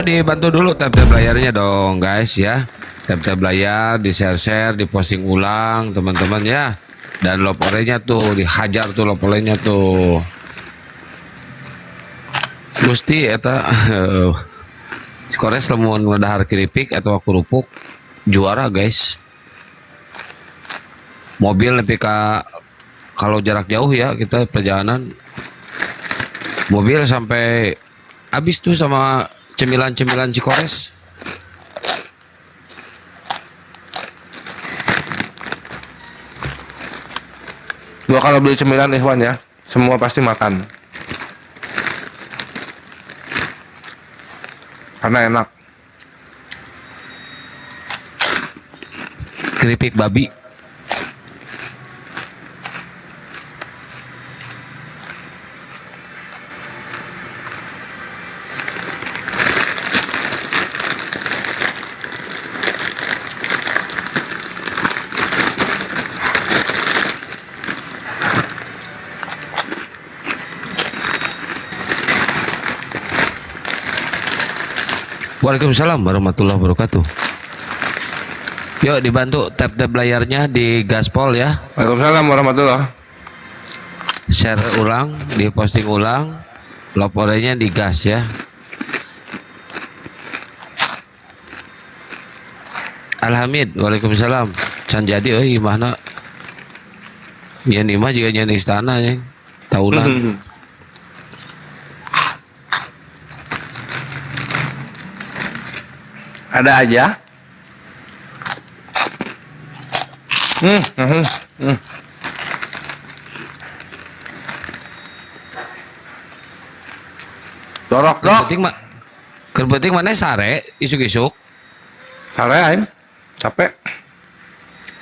Dibantu dulu tab-tab layarnya dong guys ya. Tab-tab layar di share-share, di posting ulang teman-teman ya. Dan love orenya tuh dihajar tuh love orenya tuh. Gusti eta skores lamun ngadahar keripik atau kerupuk juara guys. Mobil nepi ka kalau jarak jauh ya kita perjalanan mobil sampai habis tuh sama cemilan-cemilan Cikores. Gua kalau beli cemilan Ikhwan ya, semua pasti makan. Karena enak. Keripik babi. Waalaikumsalam warahmatullahi wabarakatuh. Yuk dibantu tab-tab layarnya di gaspol ya. Waalaikumsalam warahmatullahi. Share ulang, di posting ulang, laporannya di gas ya. Alhamid, waalaikumsalam. Can jadi euy imahna. Nyen imah juga nyen istana ya. Tahunan. Ada aja. Dorok dok. Kerbeting mana sare isuk-isuk. Sare aing. Capek.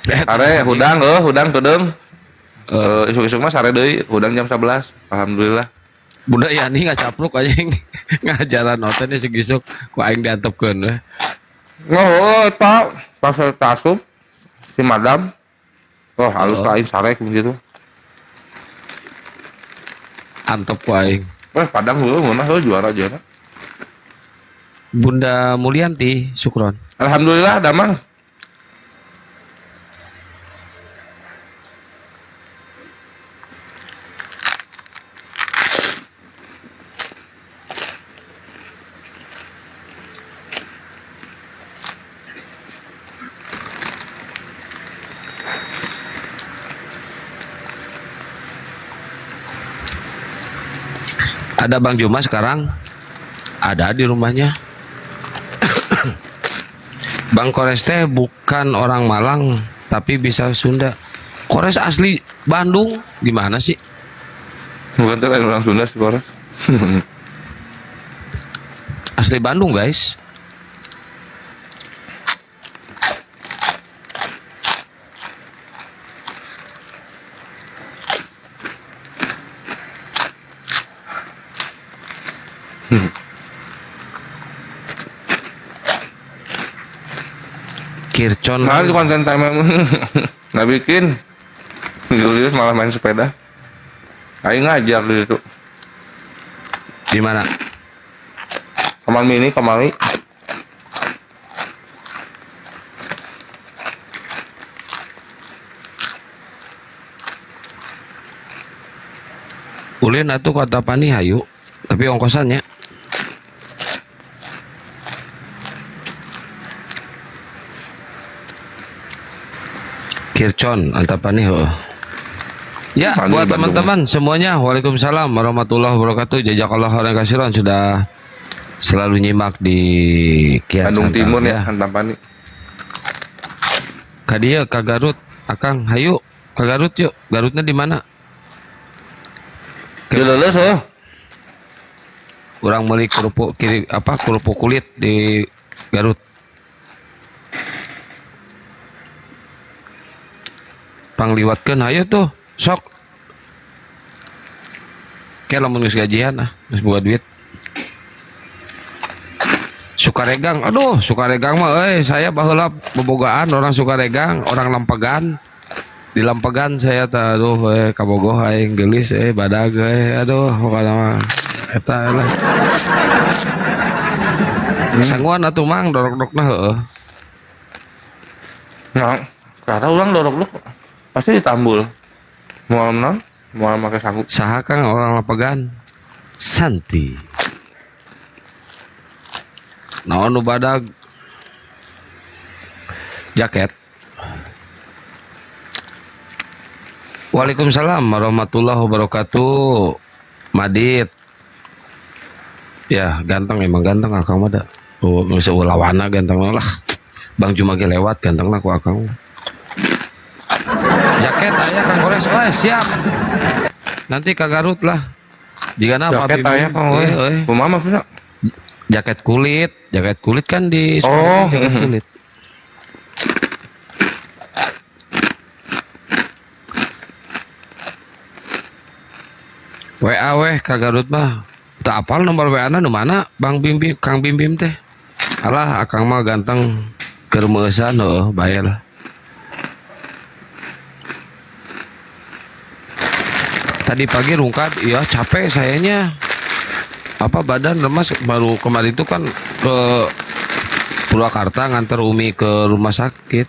Sare hudang tudeng. Isuk-isuk mah sare deui, hudang jam 11. Alhamdulillah. Bunda Yani ngacapluk aja ngajaran oten isuk-isuk ku aing diantepkeun we. Oh, Pak, pas tasub si madam. Oh, halus lain sare gitu. Antep ku aing. Padang dulu mana juara aja. Bunda Mulyanti, syukron. Alhamdulillah damang. Ada Bang Juma sekarang? Ada di rumahnya. Bang Kores teh bukan orang Malang, tapi bisa Sunda. Kores asli Bandung, gimana sih? Bukan tuh orang Sunda sih Kores. Asli Bandung guys. Kircon. Nah, itu konten time nggak bikin. Julius malah main sepeda. Aing ngajar di situ. Di mana? Taman mini kemari. Ulin atuh kota Pani hayu, tapi ongkosannya. Kircon Antapani. Ya, buat teman-teman semuanya, waalaikumsalam warahmatullahi wabarakatuh. Jazakallah khairan katsiran sudah selalu nyimak di Kiat Bandung Santa, Timur ya, Antapani. Ka dieu ka Garut, Akang, hayu ka Garut yuk. Garutnya di mana? Di leuleus oh. Urang meuli kerupuk kerupuk kulit di Garut. Pangliwatkeun hayu tuh, sok. Kayak lamun geus gajian geus boga duit. Sukaregang, aduh, Sukaregang mah saya baheula bobogaan orang Sukaregang, orang Lampegan. Di Lampegan saya aduh kabogoh aing geulis badag aduh pokona mah eta lah. Sangguan atuh mang dorok-dorokna heeh. Nah, karena orang dorok pasti ditambul. Mau menang, mau pakai sanggup. Saha Kang orang lapagan? Santi. Naon nu badag? Jaket. Waalaikumsalam warahmatullahi wabarakatuh. Madit. Ya, ganteng emang ganteng akang mah da. Oh, bisa lawana ganteng lah. Bang cuma ge lewat ganteng ku akang. Jaket aya Kang Kores. Oh, siap. Nanti ka Garut lah. Jigana Jaket aya Kang we. Kumaha maksudna? Jaket kulit kan di Oh, jaket kulit. WA weh ka Garut mah. Tak apal nomor WA-na nu mana Bang Bim Kang Bim teh. Alah akang mah ganteng keur meusan heuh bae lah. Tadi pagi rungkat, iya capek sayanya. Apa badan lemas baru kemarin itu kan ke Purwakarta nganter Umi ke rumah sakit.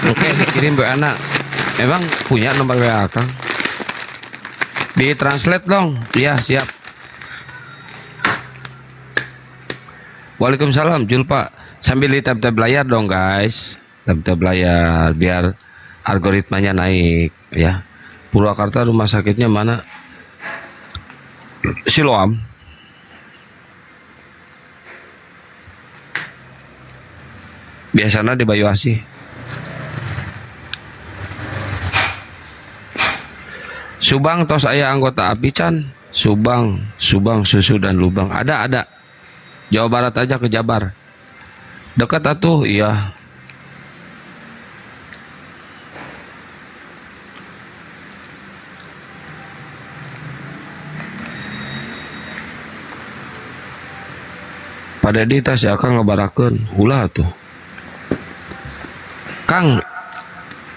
Oke, dikirim WA-na. Emang punya nomor WA Kang? Di translate dong. Iya, siap. Waalaikumsalam, Julpa. Sambil di tab-tab layar dong, guys. Tab-tab layar biar algoritmanya naik, ya. Purwakarta rumah sakitnya mana? Siloam. Biasanya di Bayu Asih. Subang tos aya anggota API can. Subang, Susu dan Lubang. Ada. Jawa Barat aja ke Jabar. Dekat atuh, iya. Pada di tas ya Kang ngebarakeun. Ulah tuh. Kang,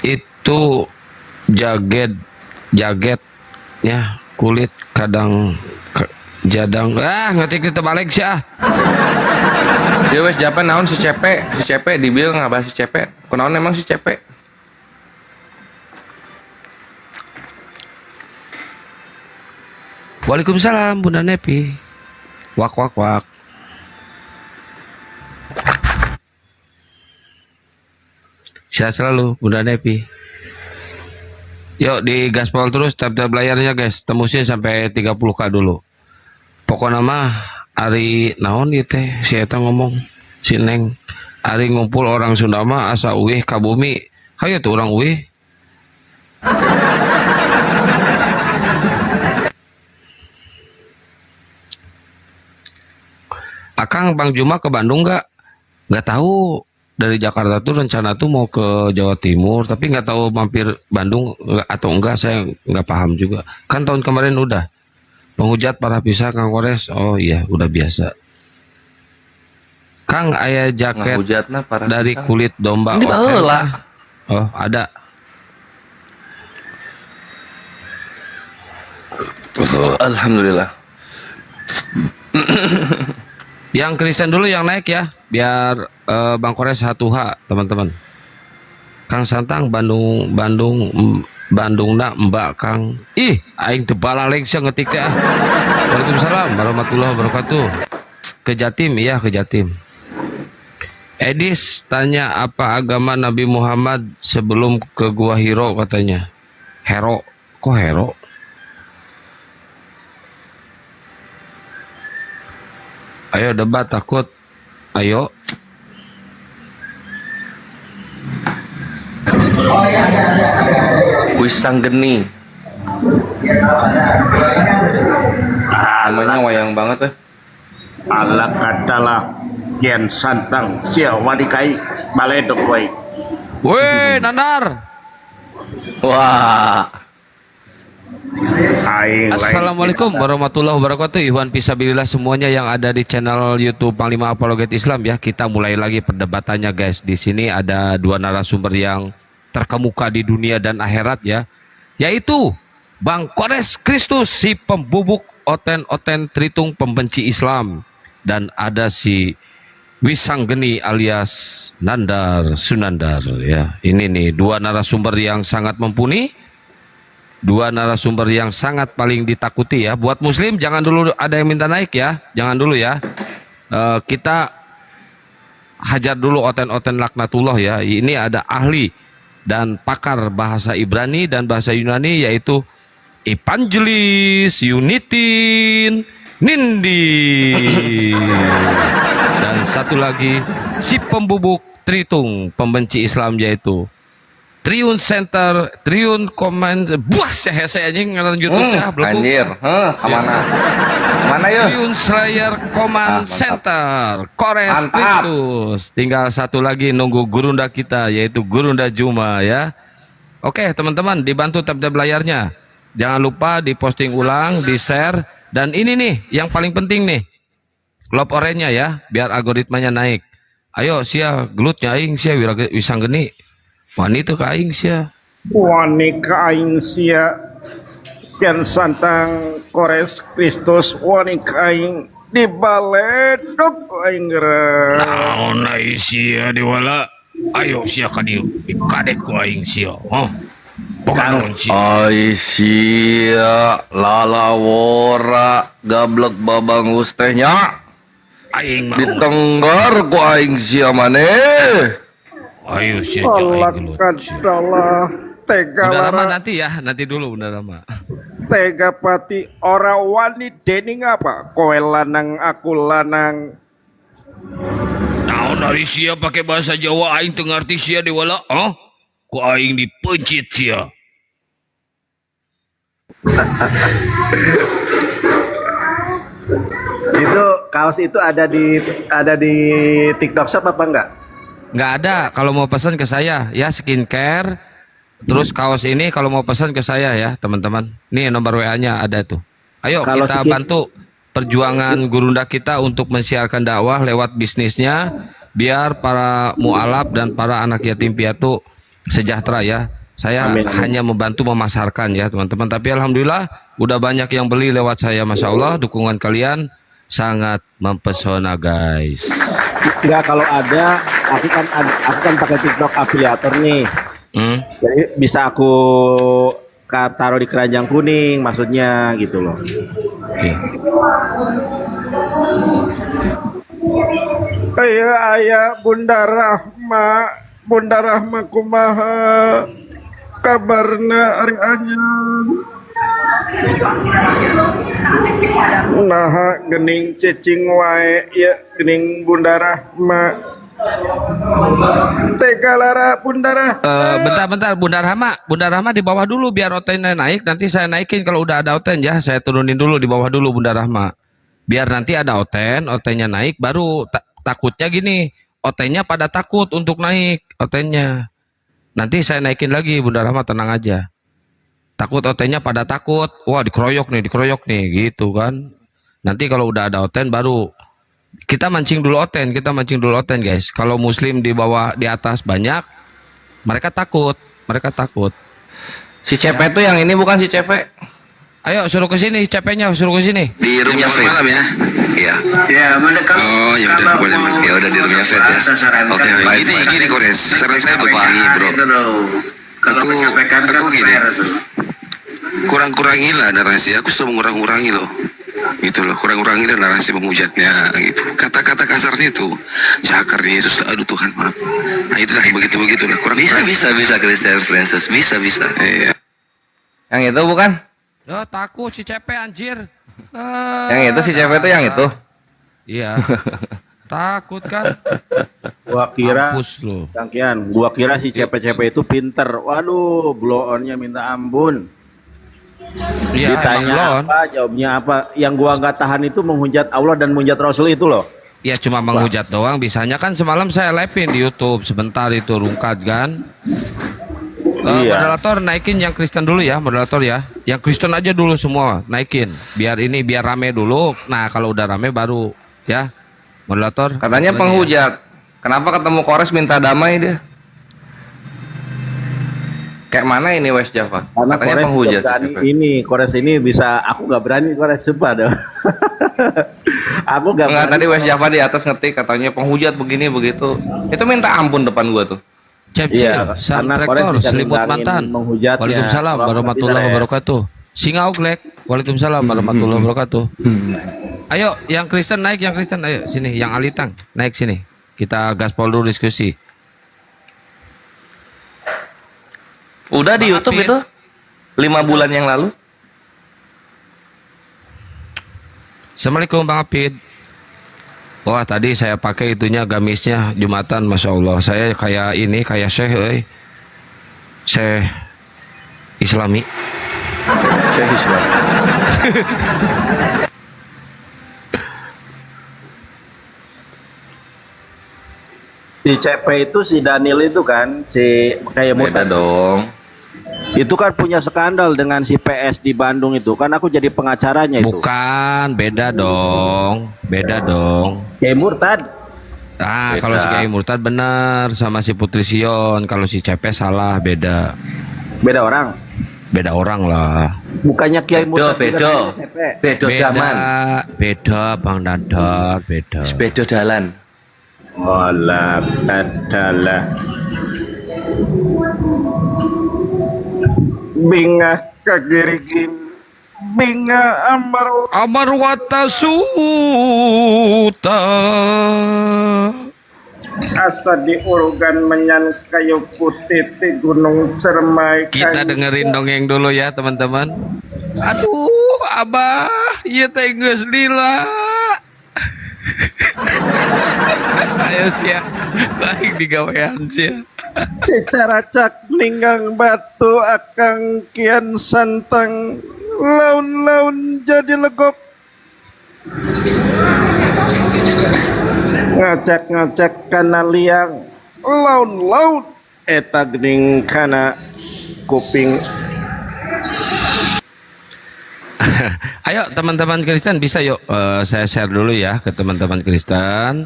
itu jaget ya kulit kadang jadang ngetik itu balik sih ah. Dia wes japan naon si cepe dibil ngabah si cepe. Kunaon emang si cepe? Waalaikumsalam Bunda Nepi. Wak. Sehat selalu Bunda Nepi. Yuk di gaspol terus tab-tab layarnya guys. Tembusin sampai 30k dulu. Pokoknya mah Ari naon ieu teh si eta ngomong si Neng. Ari ngumpul orang Sunda mah asa uih ka bumi. Hayu tuh orang uih. Akang Bang Juma ke Bandung nggak? Nggak tahu. Dari Jakarta tuh rencana tuh mau ke Jawa Timur, tapi nggak tahu mampir Bandung atau enggak, saya nggak paham juga. Kan tahun kemarin udah penghujat parah pisah Kang Kores. Oh iya, udah biasa. Kang aya jaket dari kulit domba. Ini baheula. Oh, ada. Alhamdulillah. Yang Kristen dulu yang naik ya, biar Bang Kores 1H teman-teman. Kang Santang Bandungna Mbak Kang. Ih, aing teu balaleg sia ngetik teh. Waalaikumsalam warahmatullahi wabarakatuh. Ke Jatim, iya ke Jatim. Edis tanya apa agama Nabi Muhammad sebelum ke Gua Hiro katanya. Hero, kok Hero? Ayo debat takut. Ayo. Wisanggeni. Namanya wayang banget eh. Allah katalah Kian Santang sia wadikai baledok wae. Woi, Nandar. Wah. Assalamualaikum warahmatullahi wabarakatuh. Ikhwan fisabilillah semuanya yang ada di channel YouTube Panglima Apologet Islam ya. Kita mulai lagi perdebatannya guys. Di sini ada dua narasumber yang terkemuka di dunia dan akhirat ya. Yaitu Bang Kores Kristus si pembubuk oten-oten Tritung pembenci Islam, dan ada si Wisanggeni alias Nandar Sunandar ya. Ini nih dua narasumber yang sangat mumpuni, dua narasumber yang sangat paling ditakuti ya. Buat muslim jangan dulu ada yang minta naik ya, jangan dulu ya. Kita hajar dulu oten-oten laknatullah ya. Ini ada ahli dan pakar bahasa Ibrani dan bahasa Yunani, yaitu Evangelis Unitin Nindi. Dan satu lagi si pembubuk Tritung pembenci Islam, yaitu Triun Center, Triun Command. Buah saya anjing ngaran YouTube ya, belum. Anjir, kemana? Mana yuk? Triun Slayer Command Center, Kores Kristus. Tinggal satu lagi nunggu gurunda kita, yaitu Gurunda Juma ya. Oke teman-teman, dibantu tab-tab layarnya. Jangan lupa diposting ulang, di-share. Dan ini nih yang paling penting nih, lob orange-nya ya, biar algoritmanya naik. Ayo sia gelutnya aing sia Wisanggeni. Wani itu ka aing sia. Wani ka aing sia Kian Santang Kores Kristus, wani ka aing di baledog aing geura. Naon ai sia diwala. Ayo sia ka dieu. Kadek ku aing sia. Bukan Aisyah lalawora gablek babangus tehnya aing mau ditenggar ku aing sia maneh. ayo sia Allah aing gelut. kadalah tega Bunda Rama lara nanti ya, nanti dulu Bunda Rama. tega pati ora wani dening apa kowe lanang aku lanang. Naon ari sia pakai bahasa Jawa aing teu ngarti sia diwala. Ku aing dipencit sia. Itu kaos itu ada di TikTok Shop apa enggak? Nggak ada, kalau mau pesan ke saya ya, skincare. Terus kaos ini kalau mau pesan ke saya ya teman-teman. Nih nomor WA-nya ada tuh. Ayo Kalau kita bantu perjuangan gurunda kita untuk mensiarkan dakwah lewat bisnisnya, biar para mualaf dan para anak yatim piatu sejahtera ya. Saya Amin, amin. hanya membantu memasarkan ya teman-teman. Tapi alhamdulillah udah banyak yang beli lewat saya, masya Allah. Dukungan kalian sangat mempesona guys. Enggak, kalau ada aku kan pakai TikTok afiliator nih. Jadi bisa aku taruh di keranjang kuning maksudnya gitu loh. Ayah Bunda Rahma kumaha kabarna ari anyar. Nah gening cicing wae ya gening Bunda Rahma. Tega lara Bunda Rahma. Bentar Bunda Rahma di bawah dulu biar otennya naik, nanti saya naikin kalau udah ada oten ya, saya turunin dulu di bawah dulu Bunda Rahma. Biar nanti ada otennya naik baru takutnya gini, otennya pada takut untuk naik otennya. Nanti saya naikin lagi Bunda Rahma, tenang aja. Takut otennya pada takut, wah dikeroyok nih gitu kan. Nanti kalau udah ada oten baru kita mancing dulu oten guys. Kalau muslim di bawah di atas banyak, mereka takut. Si Cepe tuh yang ini bukan si Cepe. Ayo suruh ke sini CP-nya, suruh ke sini. Di roomnya malam ya? Iya. Ya, mereka. Oh ya udah boleh. Ya udah di roomnya Fred ya. Oke, gini Kores. Saran saya begini bro. Aku gini. Kurang-kurangilah narasi. Aku sudah mengurang-kurangi loh. Gitu loh, kurang-kurangi dan narasi menghujatnya gitu. Kata-kata kasarnya itu Jakar Yesus, aduh Tuhan maaf. Nah itulah begitu lah. Kurang bisa Christian Francis bisa. Iya. Yang itu bukan? Oh, takut si CP anjir. Yang itu si Cepe tuh yang itu. Iya. Takut kan? Gua kira Mampus lu. Gua kira si CP-CP itu pinter. Waduh, blow on-nya minta ampun. Iya, Ditanya emang apa, jawabnya apa. Yang gua nggak tahan itu menghujat Allah dan menghujat Rasul itu loh. ya cuma menghujat doang. Bisanya kan semalam saya live-in di YouTube sebentar itu rungkat kan. Iya. Moderator naikin yang Kristen dulu ya, moderator ya. Yang Kristen aja dulu semua naikin. Biar rame dulu. Nah, kalau udah rame baru ya. Moderator. Katanya penghujat. Kenapa ketemu Kores minta damai dia? Kayak mana ini West Java? Karena Katanya Kores penghujat. juga berani ini, Kores ini bisa, aku nggak berani Kores, sumpah dong. Aku nggak Enggak, berani. tadi West Java di atas ngetik katanya penghujat begini begitu. Itu minta ampun depan gua tuh. Cepcil, Iya, Sam karena Traktor, Kores bisa selimut nunggangin mantan. menghujatnya. Waalaikumsalam Orang warahmatullahi tidak wabarakatuh. Singa Oglek, waalaikumsalam warahmatullahi wabarakatuh. Ayo, yang Kristen naik, yang Kristen, ayo sini, yang Alitang naik sini. Kita gaspol dulu diskusi. Udah di Bang YouTube Apit. itu 5 bulan yang lalu. Assalamualaikum Bang Apid. Wah tadi saya pakai itunya gamisnya Jumatan, Masya Allah. Saya kayak ini, kayak Syekh, Syekh Islami. Saya Islam. Di CP itu si Daniel itu kan, si kayak Beda Mutan. dong. Itu kan punya skandal dengan si PS di Bandung itu. Kan aku jadi pengacaranya itu. Bukan, beda dong. Beda dong. Kayak Murtad. Ah, Beda. kalau si Kiai Murtad benar sama si Putri Sion. Kalau si CP salah, beda. Beda orang. Beda orang lah. Bukannya Kiai Murtad Beda. juga CP. Beda zaman. Beda Bang Dadar, beda. Sepeda jalan. Olah adalah bingah kagirigin bingah amar Amarwata Suta. asa diurugan menyan kayu putih ti gunung cermai Kita dengerin dongeng dulu ya teman-teman. Aduh, Abah, iya teh geus lila. Ayo sia, baik digawean sia. secara cak ninggang batu akang kian santang laun-laun jadi legok ngacak-ngacak kana liang laun-laun eta gening kana kuping. Ayo teman-teman Kristen bisa yuk saya share dulu ya ke teman-teman Kristen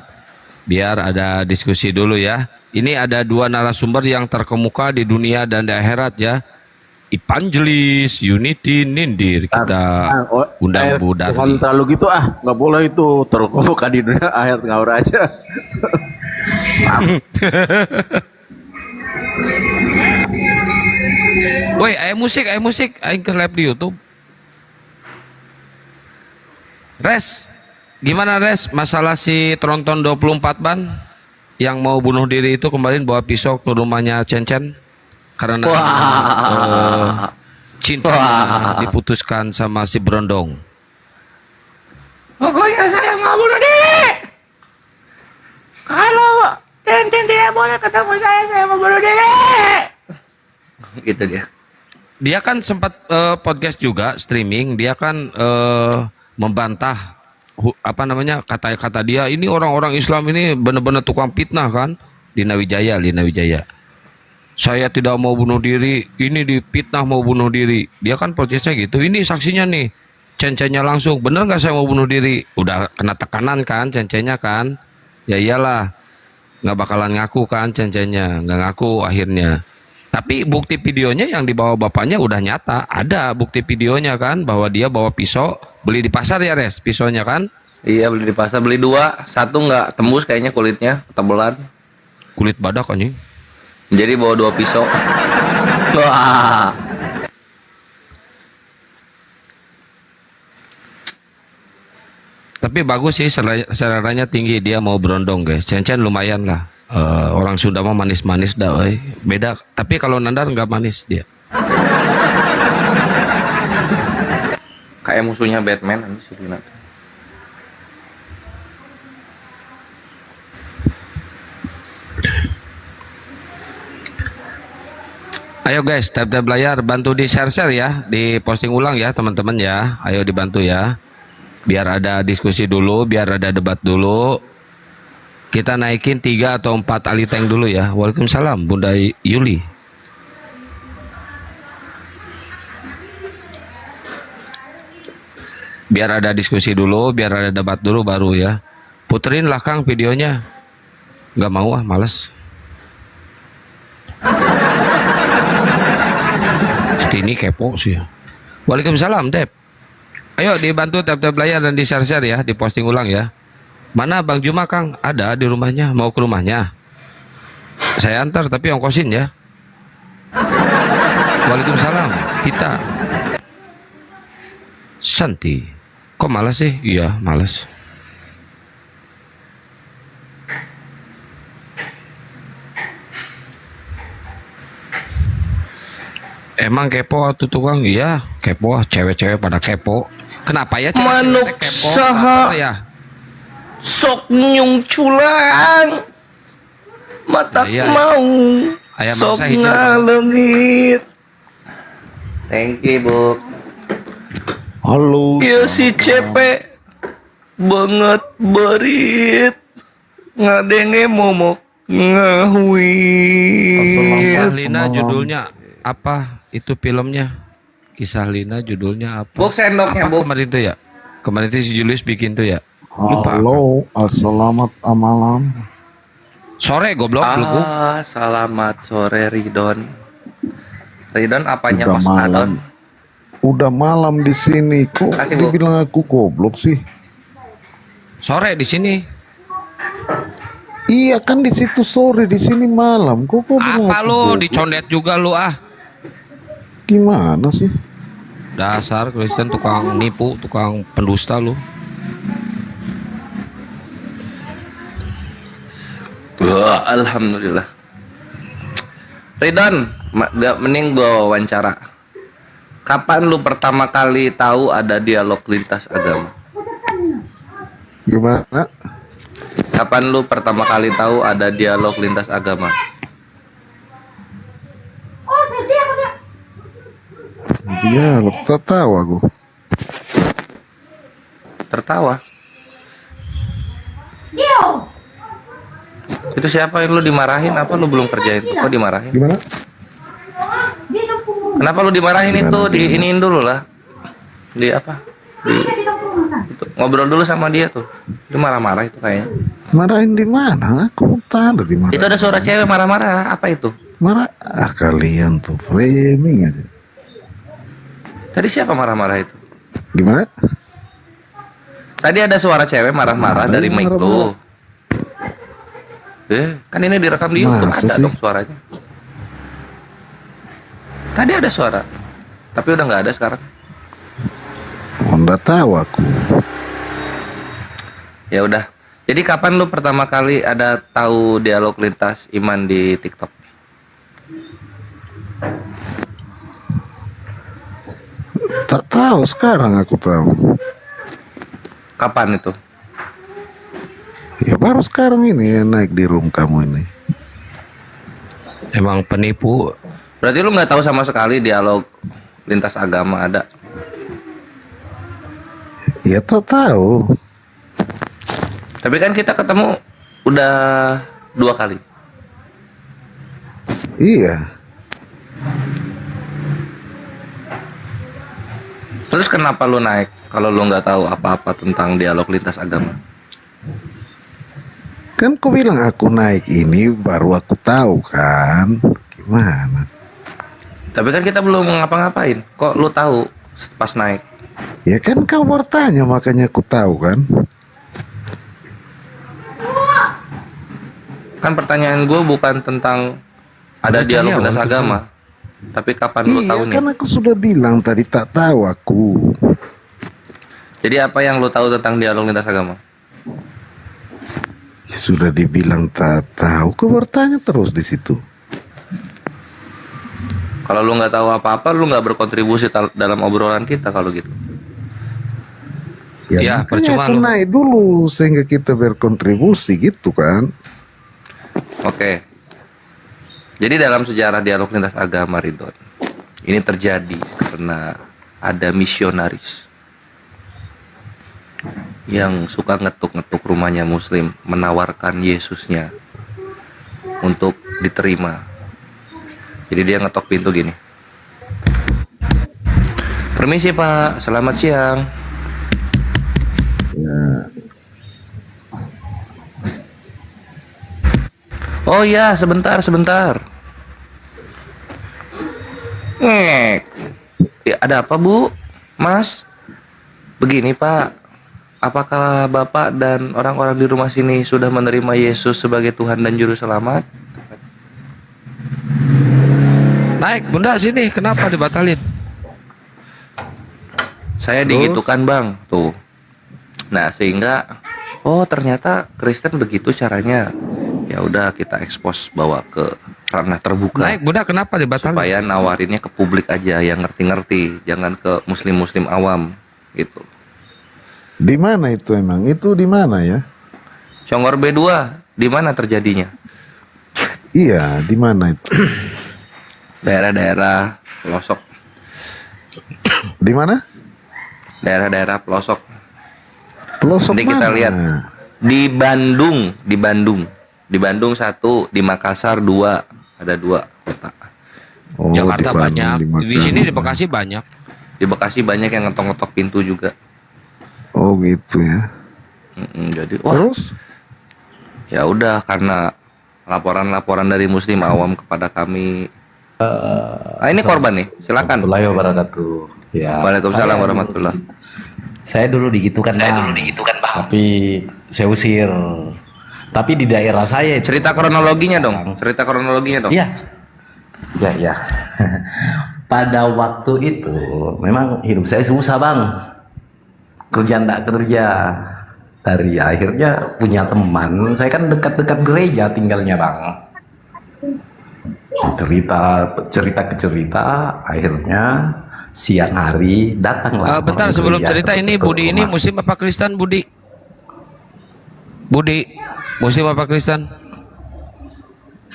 biar ada diskusi dulu ya. Ini ada dua narasumber yang terkemuka di dunia dan di akhirat ya. Evangelis Unity Nindir kita undang Bu Bukan Darmi. terlalu gitu nggak boleh itu terkemuka di dunia akhir ngawur aja. Woi, ayo musik, ayo ke live di YouTube. Res, gimana Res? Masalah si Tronton 24 ban yang mau bunuh diri itu kemarin bawa pisau ke rumahnya Cencen karena cinta diputuskan sama si Brondong. Pokoknya saya mau bunuh diri. Kalau Tintin tidak boleh ketemu saya mau bunuh diri. Gitu dia. Dia kan sempat podcast juga streaming, dia kan membantah kata-kata dia ini orang-orang Islam ini benar-benar tukang fitnah kan di Nawijaya. Saya tidak mau bunuh diri, ini dipitnah mau bunuh diri. Dia kan podcastnya gitu. Ini saksinya nih, Cencenya langsung. Bener nggak saya mau bunuh diri? Udah kena tekanan kan, Cencenya kan? Ya iyalah, nggak bakalan ngaku kan, Cencenya nggak ngaku akhirnya. Tapi bukti videonya yang dibawa bapaknya udah nyata. Ada bukti videonya kan, bahwa dia bawa pisau, beli di pasar ya Res, pisaunya kan? Iya, beli di pasar, beli 2, 1 nggak tembus kayaknya kulitnya, tebelan. Kulit badak anjing. Jadi bawa 2 pisau. Wah. Tapi bagus sih, seleranya tinggi, dia mau berondong guys. Cencen lumayan lah. Orang Sunda mah manis-manis dah, woy. Beda. Tapi kalau Nandar nggak manis dia. Kayak musuhnya Batman ini si Lina. Ayo guys, tap-tap layar, bantu di share-share ya, di posting ulang ya teman-teman ya. Ayo dibantu ya. Biar ada diskusi dulu, biar ada debat dulu. Kita naikin 3 atau 4 ali tank dulu ya. Waalaikumsalam Bunda Yuli. Biar ada diskusi dulu, biar ada debat dulu baru ya. Puterin lah Kang videonya. Nggak mau males. Tini kepo sih. Waalaikumsalam, Dep. Ayo dibantu tap-tap layar dan di-share-share ya, diposting ulang ya. Mana Bang Juma, Kang? Ada di rumahnya, mau ke rumahnya. Saya antar tapi ongkosin ya. Waalaikumsalam. Kita. Santi. Kok malas sih? Iya, malas. Emang kepo tuh tukang? Iya, kepo. Cewek-cewek pada kepo. Kenapa ya Manuk cewek kepo? saha Lapar ya? sok nyung culang mata Iya, mau ayam sok mangsa hijau. ngalengit. Thank you, Bu. Halo. Ya si cepe banget berit ngadenge momok ngahuit. Kisah Lina judulnya apa? Itu filmnya. Kisah Lina judulnya apa? Buk sendoknya, Apa Buk. kemarin tuh ya? Kemarin tuh si Julius bikin tuh ya. Lupa. Halo, assalamualaikum malam. Sore goblok lu. Selamat sore Ridon. Ridon apanya Udah Mas malam. Adon? Udah malam di sini. Kok Kasih, Bu. dibilang aku goblok sih? Sore di sini. Iya kan di situ sore, di sini malam. Kok bilang Apa aku lu goblok? dicondet juga lu ah? Gimana sih? Dasar Kristen tukang nipu, tukang pendusta lu. Wah, alhamdulillah. Ridon, mending gua wawancara. Kapan lu pertama kali tahu ada dialog lintas agama? Gimana? Kapan lu pertama kali tahu ada dialog lintas agama? Iya, lo tak tahu aku. Tertawa. Itu siapa yang lu dimarahin? Apa lu belum kerjain? Kok dimarahin? Gimana? Kenapa lu dimarahin itu? Diiniin dulu lah. Di apa? Itu, ngobrol dulu sama dia tuh. Dia marah-marah itu kayaknya. Marahin di mana? Aku tak ada di mana. Itu ada suara cewek marah-marah. Apa itu? Marah? Ah, kalian tuh framing aja. Tadi siapa marah-marah itu? Gimana? Tadi ada suara cewek marah-marah Ada dari yang mic marah-marah. tuh. Kan ini direkam di YouTube, Masa ada sih? dong suaranya. Tadi ada suara, tapi udah nggak ada sekarang. Oh, nggak tahu aku. Ya udah. Jadi kapan lu pertama kali ada tahu dialog lintas iman di TikTok? Tak tahu, sekarang aku tahu. Kapan itu? Ya baru sekarang ini yang naik di room kamu ini. Emang penipu. Berarti lu nggak tahu sama sekali dialog lintas agama ada? Ya tak tahu. Tapi kan kita ketemu udah 2 kali. Iya. Terus kenapa lu naik kalau lu nggak tahu apa-apa tentang dialog lintas agama? Kan kau bilang aku naik ini baru aku tahu kan. Gimana? Tapi kan kita belum ngapa-ngapain. Kok lu tahu pas naik? Ya kan kau bertanya makanya aku tahu kan. Kan pertanyaan gue bukan tentang ada Percaya, dialog lintas betul. agama. Tapi kapan lu Iya tahunya? kan aku sudah bilang tadi tak tahu aku. Jadi apa yang lu tahu tentang dialog lintas agama? Sudah dibilang tak tahu, kau bertanya terus di situ. Kalau lu nggak tahu apa-apa, lu nggak berkontribusi dalam obrolan kita kalau gitu. Ya, makanya percuma aku lu. naik dulu sehingga kita berkontribusi gitu kan. Oke. Jadi dalam sejarah dialog lintas agama, Ridon, ini terjadi karena ada misionaris yang suka ngetuk-ngetuk rumahnya Muslim, menawarkan Yesusnya untuk diterima. Jadi dia ngetok pintu gini. Permisi Pak, selamat siang. Oh ya, sebentar. Ngek. Ada apa Bu? Mas? Begini Pak, apakah Bapak dan orang-orang di rumah sini sudah menerima Yesus sebagai Tuhan dan Juru Selamat? Naik, Bunda sini. Kenapa dibatalin? Saya digitukan Bang, tuh. Nah sehingga, oh ternyata Kristen begitu caranya. Ya udah kita ekspos, bawa ke ranah terbuka. Naik, Bunda, kenapa dibatalin? Supaya nawarinnya ke publik aja yang ngerti-ngerti, jangan ke muslim-muslim awam gitu. Di mana itu emang? Itu di mana ya? Congor B2, di mana terjadinya? Iya, di mana itu? Daerah-daerah pelosok. Di mana? Daerah-daerah pelosok. Pelosok Nanti mana? kita lihat. Di Bandung, di Bandung 1, di Makassar 2, ada 2 kota. Oh, Jakarta di Bandung, banyak. Di sini di Bekasi banyak. Di Bekasi banyak yang ngetok-ngetok pintu juga. Oh gitu ya. Jadi wah, Terus? ya udah karena laporan-laporan dari muslim awam kepada kami. Ini korban nih, silakan. Warahmatullahi wabarakatuh. Ya, Waalaikumsalam saya warahmatullah. Saya dulu digitukan, Bang. Tapi saya usir. Tapi di daerah saya itu. Cerita kronologinya dong. Cerita kronologinya dong. Iya. Ya. Pada waktu itu memang hidup saya susah, Bang. Kerja enggak kerja. Dari akhirnya punya teman. Saya kan dekat-dekat gereja tinggalnya, Bang. Cerita ke cerita, akhirnya siang hari datanglah. Bentar, orang sebelum gereja cerita ini, ke Budi ini rumah. muslim apa Kristen, Budi? Budi, muslim apa Kristen?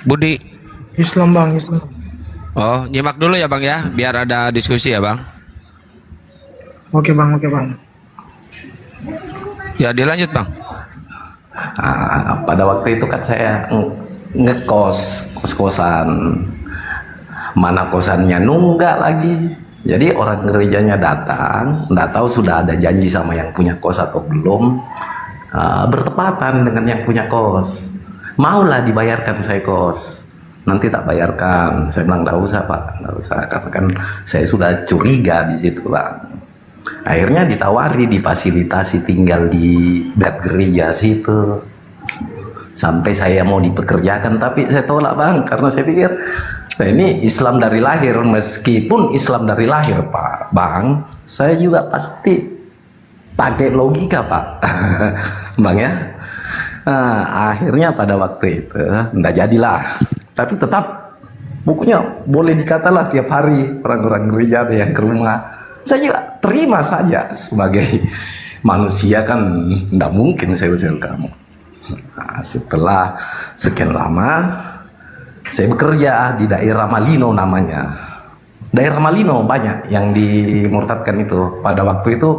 Budi. Islam bang, Islam. Oh, nyimak dulu ya Bang ya, biar ada diskusi ya Bang. Oke bang, oke bang. Ya dilanjut Bang. Pada waktu itu kan saya ngekos, kos-kosan. Mana kosannya nunggak lagi. Jadi orang gerejanya datang, nggak tahu sudah ada janji sama yang punya kos atau belum. Bertepatan dengan yang punya kos. Maulah dibayarkan saya kos. Nanti tak bayarkan. Saya bilang nggak usah Pak, nggak usah. Karena kan saya sudah curiga di situ Bang. Akhirnya ditawari, difasilitasi tinggal di dekat gereja situ. Sampai saya mau dipekerjakan, tapi saya tolak Bang, karena saya pikir saya ini Islam dari lahir. Meskipun Islam dari lahir Pak Bang, saya juga pasti pakai logika Pak. Bang ya. Nah, akhirnya pada waktu itu enggak jadilah. Tapi tetap pokoknya boleh dikatalah tiap hari orang-orang gereja ada yang ke rumah. Saya juga terima saja sebagai manusia, kan enggak mungkin saya usir kamu. Nah, setelah sekian lama saya bekerja di daerah Malino namanya. Daerah Malino banyak yang dimurtadkan itu. Pada waktu itu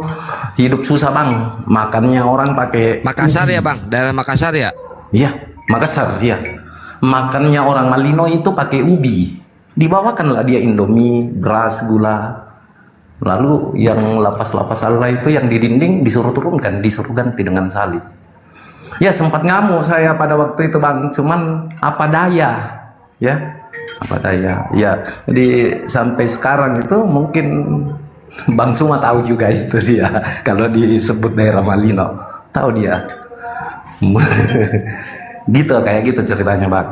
hidup susah Bang, makannya orang pakai Makassar ya Bang, daerah Makassar ya? Iya, Makassar, iya. Makannya orang Malino itu pakai ubi. Dibawakanlah dia Indomie, beras, gula. Lalu yang lapas-lapas Allah itu yang di dinding disuruh turunkan, disuruh ganti dengan salib. Ya sempat ngamuk saya pada waktu itu Bang, cuman apa daya, ya, apa daya. Ya, jadi sampai sekarang itu mungkin Bang Suma tahu juga itu dia, kalau disebut daerah Malino, tahu dia. Gitu, kayak gitu ceritanya Bang.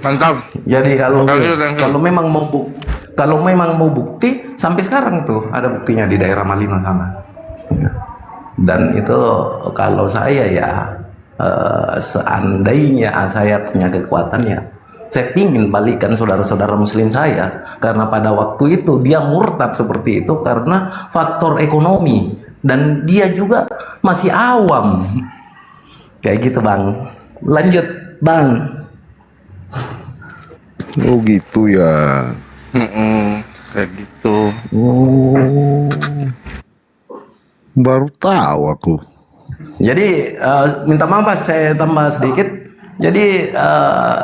Mantap. Jadi kalau Thank you. kalau memang mau bukti sampai sekarang tuh ada buktinya di daerah Malino sana. Ya. Dan itu kalau saya ya seandainya saya punya kekuatan ya, saya ingin balikan saudara-saudara muslim saya, karena pada waktu itu dia murtad seperti itu karena faktor ekonomi dan dia juga masih awam. Kayak gitu Bang. Lanjut Bang. Oh gitu ya. Kayak gitu. Oh. Baru tahu aku. Jadi minta maaf Pak, saya tambah sedikit. Jadi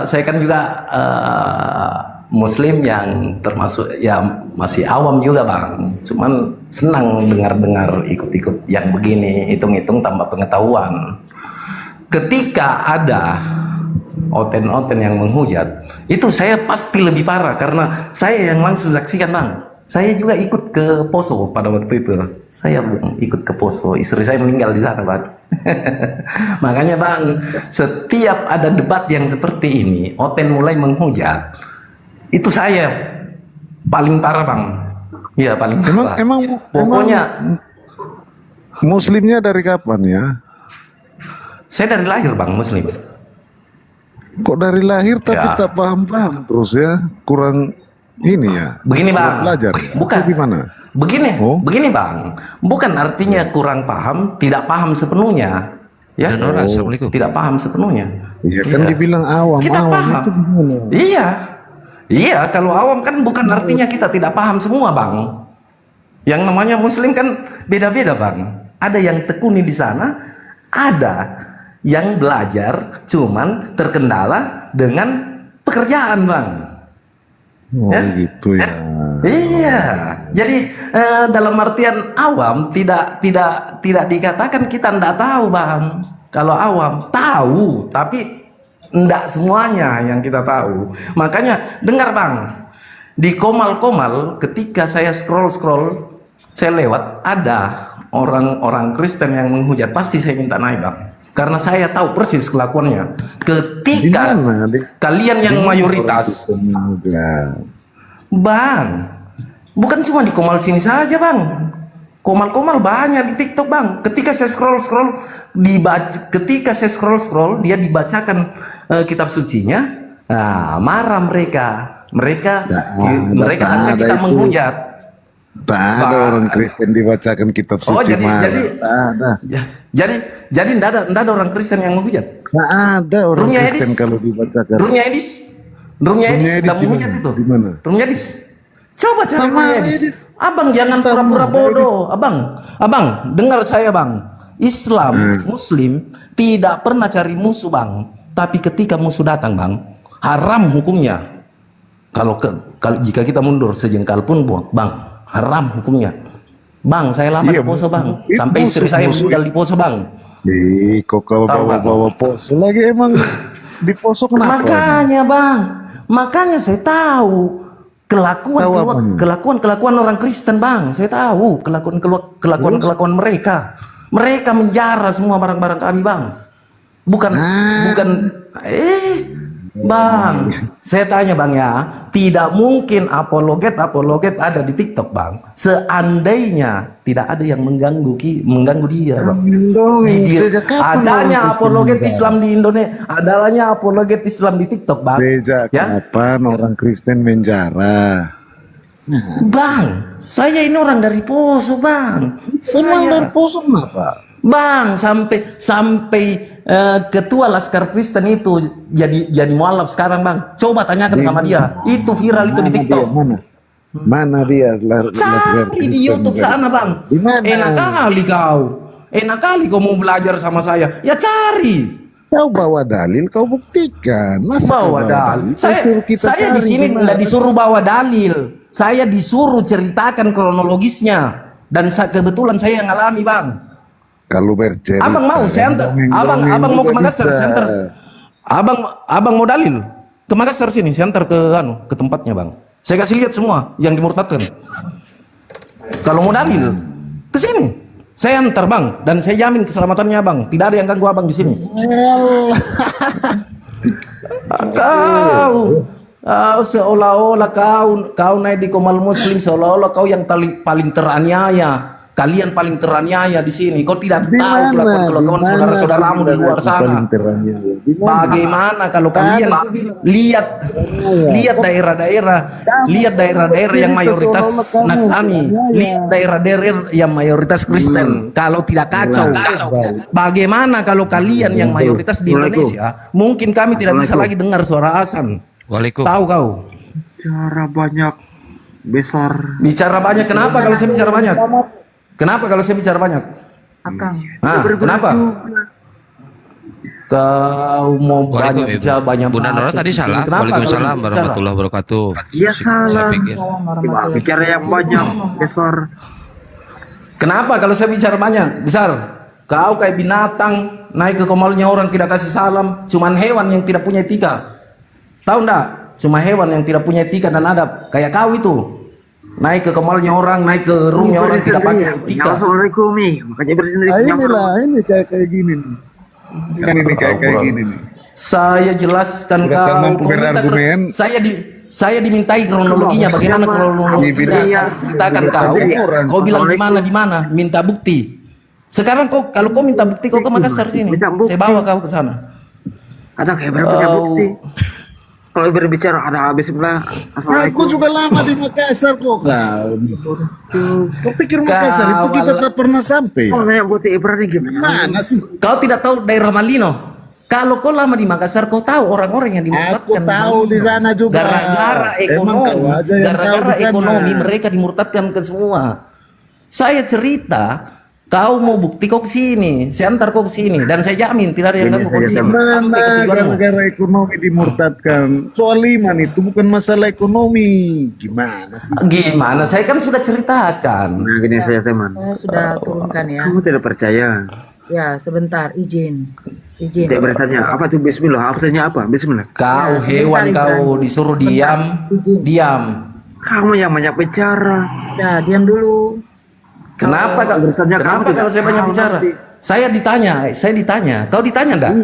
saya kan juga Muslim yang termasuk ya masih awam juga Bang. Cuman senang dengar-dengar ikut-ikut yang begini, hitung-hitung tambah pengetahuan. Ketika ada oten-oten yang menghujat, itu saya pasti lebih parah karena saya yang langsung saksikan bang. Saya juga ikut ke Poso pada waktu itu. Saya Bang, ikut ke Poso. Istri saya meninggal di sana bang. Makanya bang, setiap ada debat yang seperti ini, oten mulai menghujat, itu saya paling parah bang. Iya paling parah. Pokoknya Muslimnya dari kapan ya? saya dari lahir bang Muslim. Kok dari lahir tapi Ya. tak paham-paham terus ya? Kurang ini ya? Begini kurang bang, belajar ya? bukan. Atau gimana? Begini bang, bukan artinya kurang paham, tidak paham sepenuhnya, ya. Dan orang, Assalamualaikum. Tidak paham sepenuhnya. Iya kan dibilang awam, Kita awam paham. itu gimana? Iya, kalau awam kan bukan artinya kita tidak paham semua bang. Yang namanya Muslim kan beda-beda bang. Ada yang tekuni di sana, ada yang belajar, cuman terkendala dengan pekerjaan bang. Oh Ya? gitu ya. Iya, jadi dalam artian awam tidak dikatakan kita ndak tahu bang. Kalau awam tahu, tapi ndak semuanya yang kita tahu. Makanya dengar bang, di Komal-Komal ketika saya scroll, saya lewat ada orang-orang Kristen yang menghujat, pasti saya minta naik bang. Karena saya tahu persis kelakuannya. Ketika Di mana? kalian yang mayoritas, bang, bukan cuma di Komal sini saja bang. Komal-komal banyak di TikTok bang. Ketika saya scroll, dia dibacakan kitab sucinya. Nah, marah mereka sangka kita menghujat. Tak ada orang Kristen dibacakan kitab suci. Oh, jadi tak ada. jadi ndak ada orang Kristen yang menghujat. Tak ada orang Rumnya Kristen Edis. kalau dibacakan. Rumnya Edis sudah di menghujat mana? itu. Di mana? Rumnya Edis. Coba cari Sama Rumnya Edis. Abang jangan pura-pura bodoh. Abang, dengar saya bang. Islam, Muslim tidak pernah cari musuh bang. Tapi ketika musuh datang bang, haram hukumnya. Kalau jika kita mundur sejengkal pun bang, haram hukumnya. Bang, saya lama Iya, di Poso bang. itu Sampai istri saya musuh. meninggal di Poso bang. Kok kau Tahu, Bang? bawa Poso lagi emang di Poso kenapa? Makanya saya tahu kelakuan orang Kristen bang. Saya tahu kelakuan mereka. Mereka menjara semua barang-barang kami bang. Bukan bang, saya tanya bang ya, tidak mungkin apologet ada di TikTok bang. Seandainya tidak ada yang mengganggu dia bang. Adanya apologet Islam di Indonesia, adanya apologet Islam di TikTok bang. Sejak kapan orang Kristen menjara? Bang, saya ini orang dari Poso bang. Emang dari Poso kenapa? Bang, sampai ketua Laskar Kristen itu jadi mualaf sekarang bang. Coba tanyakan sama dia. Itu viral itu di TikTok. Mana dia? Cari di YouTube sana bang. Di mana? Enak kali kau mau belajar sama saya. Ya cari. Kau bawa dalil, kau buktikan. Masa kau Bawa dalil. Saya di sini tidak disuruh bawa dalil. Saya disuruh ceritakan kronologisnya. Dan kebetulan saya yang alami bang. Kalau bercerita, Abang mau saya antar. Abang mau ke Makassar, saya antar. Abang mau dalil ke Makassar sini, saya antar ke tempatnya bang. Saya kasih lihat semua yang dimurtadkan. Kalau mau dalil ke sini, saya antar bang, dan saya jamin keselamatannya bang. Tidak ada yang ganggu abang di sini. Kau seolah-olah kau naik di Komal Muslim, seolah-olah kau yang paling teraniaya. Kalian paling teraniaya di sini. Kau tidak tahu kelakuan saudara-saudaramu di luar sana. Bagaimana kalau kalian lihat daerah-daerah yang mayoritas Nasrani, lihat daerah-daerah yang mayoritas Kristen. Kalau tidak kacau. Bagaimana kalau kalian yang mayoritas di Indonesia? Mungkin kami tidak bisa lagi dengar suara azan. Waalaikumsalam. Tahu kau? Bicara banyak besar. Bicara banyak. Kenapa kalau saya bicara banyak? Kenapa kalau saya bicara banyak? Akang. Kenapa? Kau mau banyak bicara banyak. Bunda Nora tadi salah. Waalaikumsalam warahmatullahi wabarakatuh. Iya salah. Bicara yang banyak besar. Kenapa kalau saya bicara banyak besar? Kau kayak binatang naik ke komalnya orang tidak kasih salam. Cuman hewan yang tidak punya etika. Tahu ndak? Cuma hewan yang tidak punya etika dan adab. Kayak kau itu. Naik ke komalnya orang, naik ke roomnya orang tidak pakai etika. Assalamualaikum nih, makanya bersendiri. Ini kayak gini nih. Ini kayak gini nih. Saya jelaskan Udah kau. mampu berargumen. Saya dimintai kronologinya, bagaimana kronologinya. Saya ceritakan kau bilang di mana, minta bukti. Sekarang kalau kau minta bukti, kau ke Makassar sini. Saya bawa kau ke sana. Ada kayak berapa bukti? Kalau berbicara ada habis sebelah. Aku juga lama di Makassar kok kau pikir Makassar itu kita tak pernah sampai ya? Kalau nanya bukti berarti gimana? Mana sih? Kau tidak tahu daerah Malino? Kalau kau lama di Makassar, kau tahu orang-orang yang dimurtadkan. Aku tahu di sana juga. Gara-gara Emang kau ekonomi, aja yang tahu di sana. mereka dimurtadkan ke semua. Saya cerita, kau mau bukti kau ke sini, saya antar kau ke sini dan saya jamin tidak ada yang ganggu kau di sini. Sampai Mana ke tujuanmu. gara-gara ekonomi dimurtadkan? Soal iman itu bukan masalah ekonomi. Gimana sih? Gimana? Saya kan sudah ceritakan. Nah gini saya teman. Saya sudah turunkan ya. Kamu tidak percaya? Ya, sebentar, izin. Tidak bertanya apa tuh Bismillah? Artinya apa? Bismillah. Kau hewan, kau disuruh diam, diam. Kamu yang banyak bicara. Ya, diam dulu. Kenapa kau bertanya? Kenapa kalau saya banyak bicara? Saya ditanya. Kau ditanya enggak?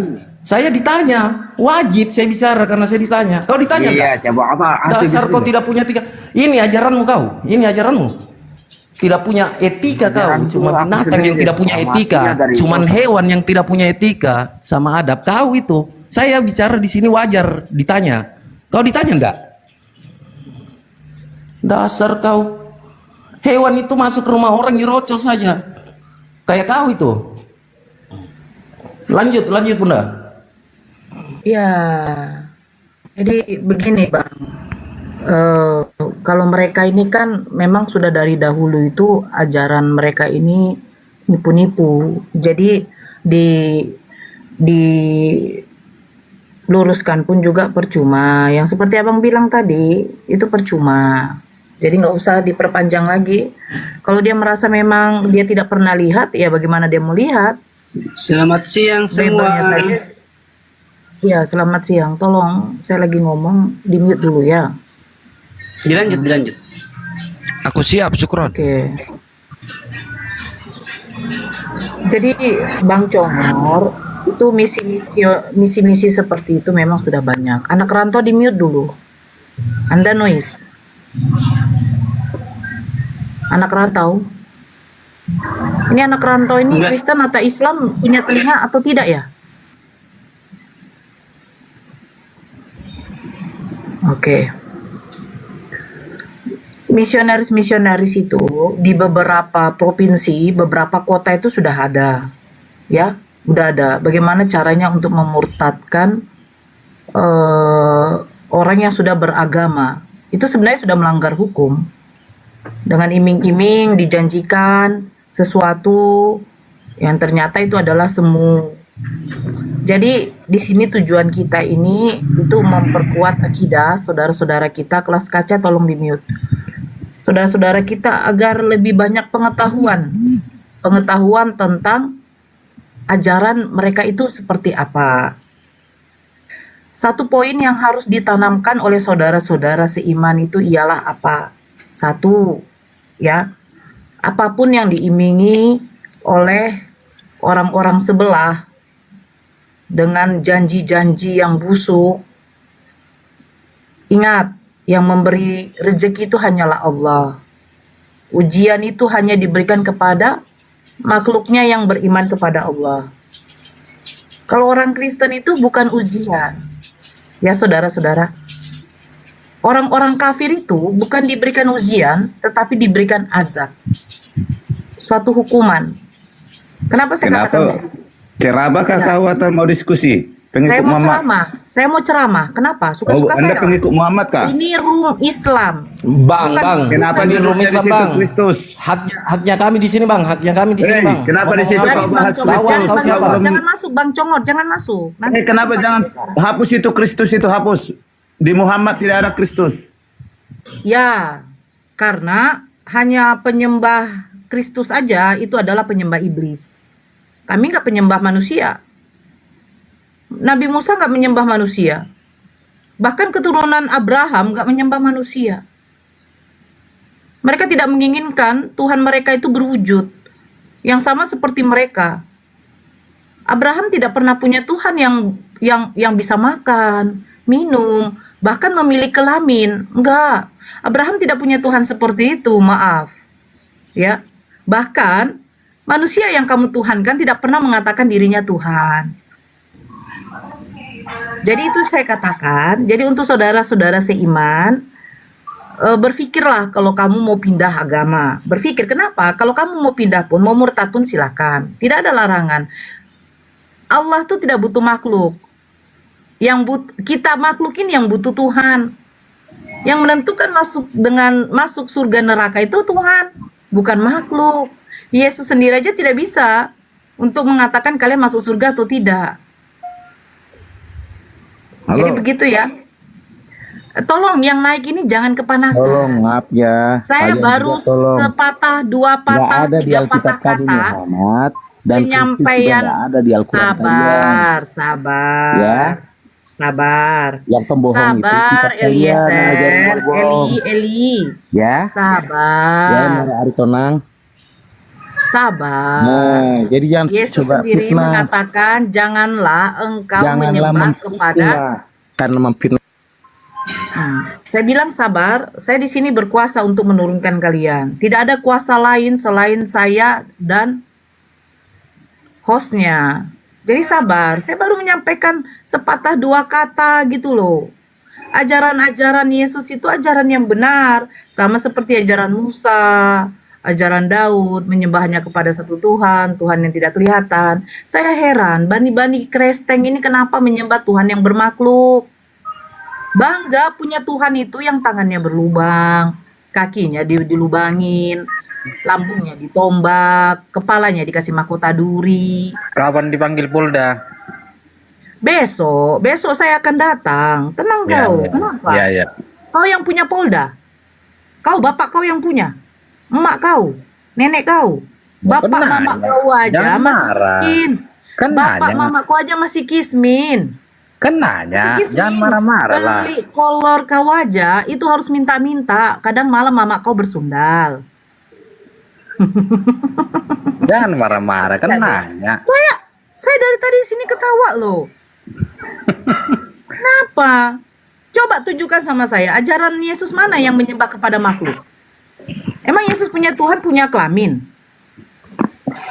Saya ditanya. Wajib saya bicara karena saya ditanya. Kau ditanya enggak? Iya, coba apa? Dasar kau tidak punya etika. Ini ajaranmu kau. Ini ajaranmu. Tidak punya etika kau. Cuma binatang yang tidak punya etika. Cuman hewan yang tidak punya etika sama adab. Kau itu. Saya bicara di sini wajar ditanya. Kau ditanya enggak? Dasar kau. Hewan itu masuk ke rumah orang dirocol saja. Kayak kau itu. Lanjut Bunda. Ya, jadi begini Bang. Kalau mereka ini kan memang sudah dari dahulu itu ajaran mereka ini nipu-nipu. Jadi diluruskan pun juga percuma. Yang seperti Abang bilang tadi itu percuma. Jadi nggak usah diperpanjang lagi. Kalau dia merasa memang dia tidak pernah lihat, ya bagaimana dia mau lihat? Selamat siang Bebasnya saja. Ya, selamat siang. Tolong, saya lagi ngomong, di mute dulu ya. Dilanjut. Aku siap, syukron. Oke. Jadi Bang Congor itu misi-misi seperti itu memang sudah banyak. Anak rantau di mute dulu. Anda noise. Anak rantau. Ini anak rantau ini Kristen atau Islam punya telinga atau tidak ya? Oke. Misionaris itu di beberapa provinsi, beberapa kota itu sudah ada, ya, udah ada. Bagaimana caranya untuk memurtadkan orang yang sudah beragama? Itu sebenarnya sudah melanggar hukum. Dengan iming-iming dijanjikan sesuatu yang ternyata itu adalah semu. Jadi di sini tujuan kita ini itu memperkuat akidah saudara-saudara kita. Kelas kaca tolong di mute. Saudara-saudara kita agar lebih banyak pengetahuan tentang ajaran mereka itu seperti apa. Satu poin yang harus ditanamkan oleh saudara-saudara seiman itu ialah apa? Satu, ya, apapun yang diimingi oleh orang-orang sebelah dengan janji-janji yang busuk, ingat, yang memberi rezeki itu hanyalah Allah. Ujian itu hanya diberikan kepada makhluknya yang beriman kepada Allah. Kalau orang Kristen itu bukan ujian, ya saudara-saudara. Orang-orang kafir itu bukan diberikan ujian, tetapi diberikan azab. Suatu hukuman. Kenapa saya katakan begitu? Ceramah kah kau atau mau diskusi? Saya Pengikut mau Muhammad. ceramah. Saya mau ceramah. Kenapa? Suka-suka Anda saya. pengikut Muhammad kah? Ini room Islam. Bang, Kenapa di di room Islam, situ Bang? Kristus? Haknya kami di sini, Bang. Haknya kami di sini, Bang. Kenapa di situ Jangan kau Bang bahas Congor, Kristus? jangan, Bang Kau Congor, belum- jangan masuk Bang Congor, jangan masuk. Nanti kenapa jangan hapus itu Kristus itu hapus? Di Muhammad tidak ada Kristus. Ya, karena hanya penyembah Kristus aja itu adalah penyembah iblis. Kami nggak penyembah manusia. Nabi Musa nggak menyembah manusia. Bahkan keturunan Abraham nggak menyembah manusia. Mereka tidak menginginkan Tuhan mereka itu berwujud yang sama seperti mereka. Abraham tidak pernah punya Tuhan yang bisa makan, minum, bahkan memiliki kelamin. Enggak. Abraham tidak punya Tuhan seperti itu, maaf. Ya. Bahkan manusia yang kamu tuhankan tidak pernah mengatakan dirinya Tuhan. Jadi itu saya katakan, jadi untuk saudara-saudara seiman, berpikirlah kalau kamu mau pindah agama. Berpikir kenapa? Kalau kamu mau pindah pun, mau murtad pun silakan. Tidak ada larangan. Allah tuh tidak butuh makhluk. Kita makhlukin yang butuh Tuhan. Yang menentukan masuk surga neraka itu Tuhan, bukan makhluk. Yesus sendiri aja tidak bisa untuk mengatakan kalian masuk surga atau tidak. Halo. Jadi begitu ya. Tolong yang naik ini jangan kepanasan. Tolong, maaf ya. Saya Kalian baru juga tolong. sepatah, dua Nggak patah, ada di tiga Alkitab patah kami kata Muhammad dan Kristus juga penyampaian. nggak ada di Al-Quran kalian. Sabar. Ya. Sabar. Yang pembohong itu Sabar, kitab kalian, ajaran Eliezer. bohong. Eli. Ya. Ya, Sabar. Mara Aritonang. Sabar. Nah, jadi jangan Yesus coba sendiri fitnah. mengatakan, janganlah engkau menyembah kepada. Karena memfitnah. Saya bilang sabar. Saya di sini berkuasa untuk menurunkan kalian. Tidak ada kuasa lain selain saya dan hostnya. Jadi sabar. Saya baru menyampaikan sepatah dua kata gitu loh. Ajaran-ajaran Yesus itu ajaran yang benar, sama seperti ajaran Musa, ajaran Daud, menyembahnya kepada satu Tuhan, Tuhan yang tidak kelihatan. Saya heran, bani-bani Kristen ini kenapa menyembah Tuhan yang bermakhluk? Bangga punya Tuhan itu yang tangannya berlubang, kakinya dilubangin, lambungnya ditombak, kepalanya dikasih mahkota duri. Kapan dipanggil Polda? Besok saya akan datang. Tenang kau. Kenapa? Ya. Kau yang punya Polda. Kau bapak kau yang punya. Emak kau, nenek kau, bapak mama kau aja masih miskin. Bapak mama kau aja masih kismin. Kan nanya, jangan marah-marah lah. Beli kolor kau aja itu harus minta-minta. Kadang malam mama kau bersundal. Jangan marah-marah, kan nanya. Saya dari tadi sini ketawa loh. Kenapa? Coba tunjukkan sama saya ajaran Yesus mana yang menyembah kepada makhluk. Emang Yesus punya Tuhan punya kelamin?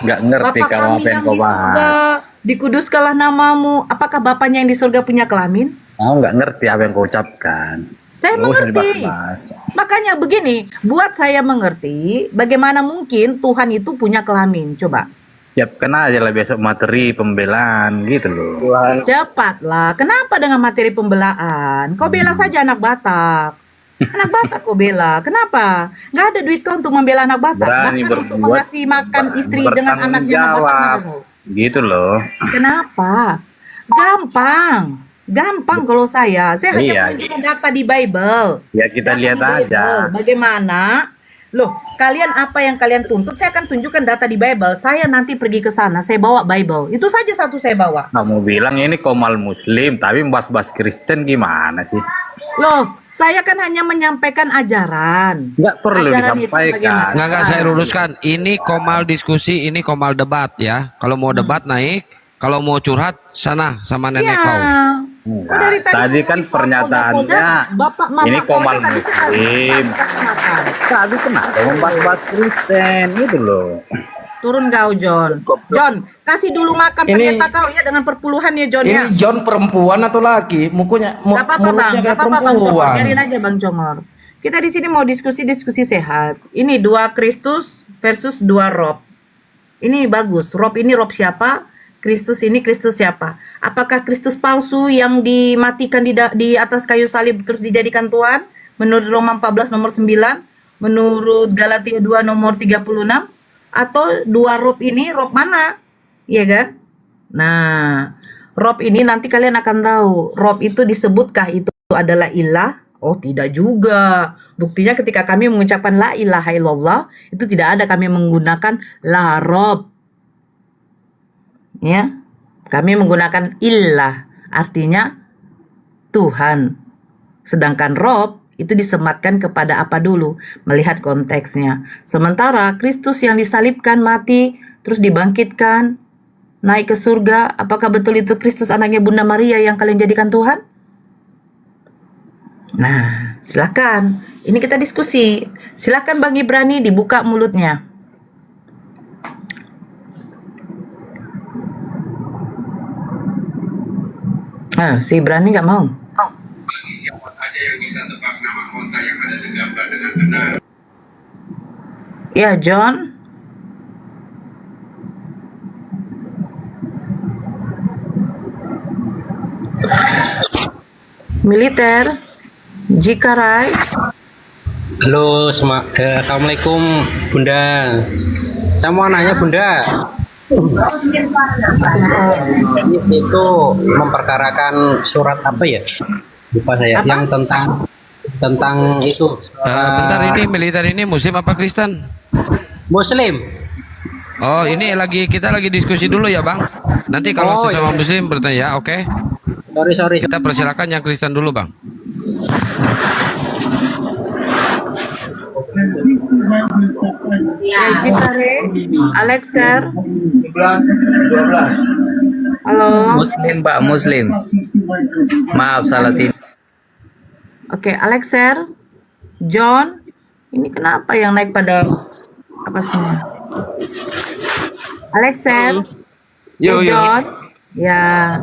Nggak ngerti Bapak kalau kami apa yang yang kau di surga, bahas. dikuduskanlah namamu. Apakah bapaknya yang di surga punya kelamin? Aku nggak ngerti apa yang kau ucapkan. Saya Nggak usah mengerti. dibahas-bahas. Makanya begini, buat saya mengerti bagaimana mungkin Tuhan itu punya kelamin. Coba. Siapkan aja lah besok materi pembelaan gitu loh. Cepatlah. Kenapa dengan materi pembelaan? Kau bela saja anak Batak. Anak Batak kau bela. Kenapa? Nggak ada duit kau untuk membela anak Batak. Berani Bahkan untuk berbuat, mengasih makan istri dengan bertanggung anaknya anak Batak. jawab. nggak ada kau. Gitu loh. Kenapa? Gampang kalau saya hanya Iya. menunjukkan data di Bible. Ya kita Data lihat di Bible. aja. Bagaimana? Loh, kalian apa yang kalian tuntut? Saya akan tunjukkan data di Bible. Saya nanti pergi ke sana, saya bawa Bible. Itu saja satu saya bawa. Kamu bilang ini komal muslim, tapi bahas-bahas Kristen gimana sih? Loh, saya kan hanya menyampaikan ajaran. Nggak perlu Ajaran Yesus disampaikan. bagaimana? Nggak, saya luruskan. Ini komal diskusi, ini komal debat ya. Kalau mau debat naik, kalau mau curhat sana sama nenek Ya. kau. Kok dari Tadi kan ngomongin soal pernyataannya polda-polda, bapak mama ini kau komal aja tadi muslim. kasih makan. Tadi kenapa membahas-bahas Kristen gitu loh. Turun kau, John. John, kasih dulu makan pendeta kau ya dengan perpuluhan ya, John ya. Ini John perempuan atau laki? Mukunya Gak apa-apa, Bang. mulutnya Gak kayak apa-apa, Bang Congor. perempuan. Biarin aja, Bang Congor. Kita di sini mau diskusi sehat. Ini dua Kristus versus dua Rob. Ini bagus. Rob ini Rob siapa? Kristus ini Kristus siapa? Apakah Kristus palsu yang dimatikan di atas kayu salib terus dijadikan Tuhan? Menurut Roma 14 nomor 9, menurut Galatia 2 nomor 36, atau dua Rob ini Rob mana? Iya kan? Nah, Rob ini nanti kalian akan tahu. Rob itu disebutkah itu adalah ilah? Oh, tidak juga. Buktinya ketika kami mengucapkan la ilaha illallah, itu tidak ada kami menggunakan la Rob. Ya. Kami menggunakan illah, artinya Tuhan. Sedangkan Rob itu disematkan kepada apa dulu, melihat konteksnya. Sementara Kristus yang disalibkan, mati, terus dibangkitkan, naik ke surga, apakah betul itu Kristus anaknya Bunda Maria yang kalian jadikan Tuhan? Nah, silakan. Ini kita diskusi. Silakan Bang Ibrani dibuka mulutnya. Si Ibrani nggak mau. Siapa saja yang bisa tebak nama kota yang ada di gambar dengan benar? Ya, John. Militer. Jikarai. Halo, assalamualaikum Bunda. Saya mau nanya Bunda. Itu memperkarakan surat apa ya? Lupa saya. Yang tentang itu. Bentar, ini militer ini Muslim apa Kristen? Muslim. Oh, ini kita lagi diskusi dulu ya Bang. Nanti kalau sesama Muslim bertanya, oke? Sorry. Kita persilakan yang Kristen dulu Bang. Jikare, Alexer. Halo. Muslim Pak, Muslim. Maaf salah ini. Oke, Alexer. John. Ini kenapa yang naik pada apa sih? Alexer. Yo. John. Ya.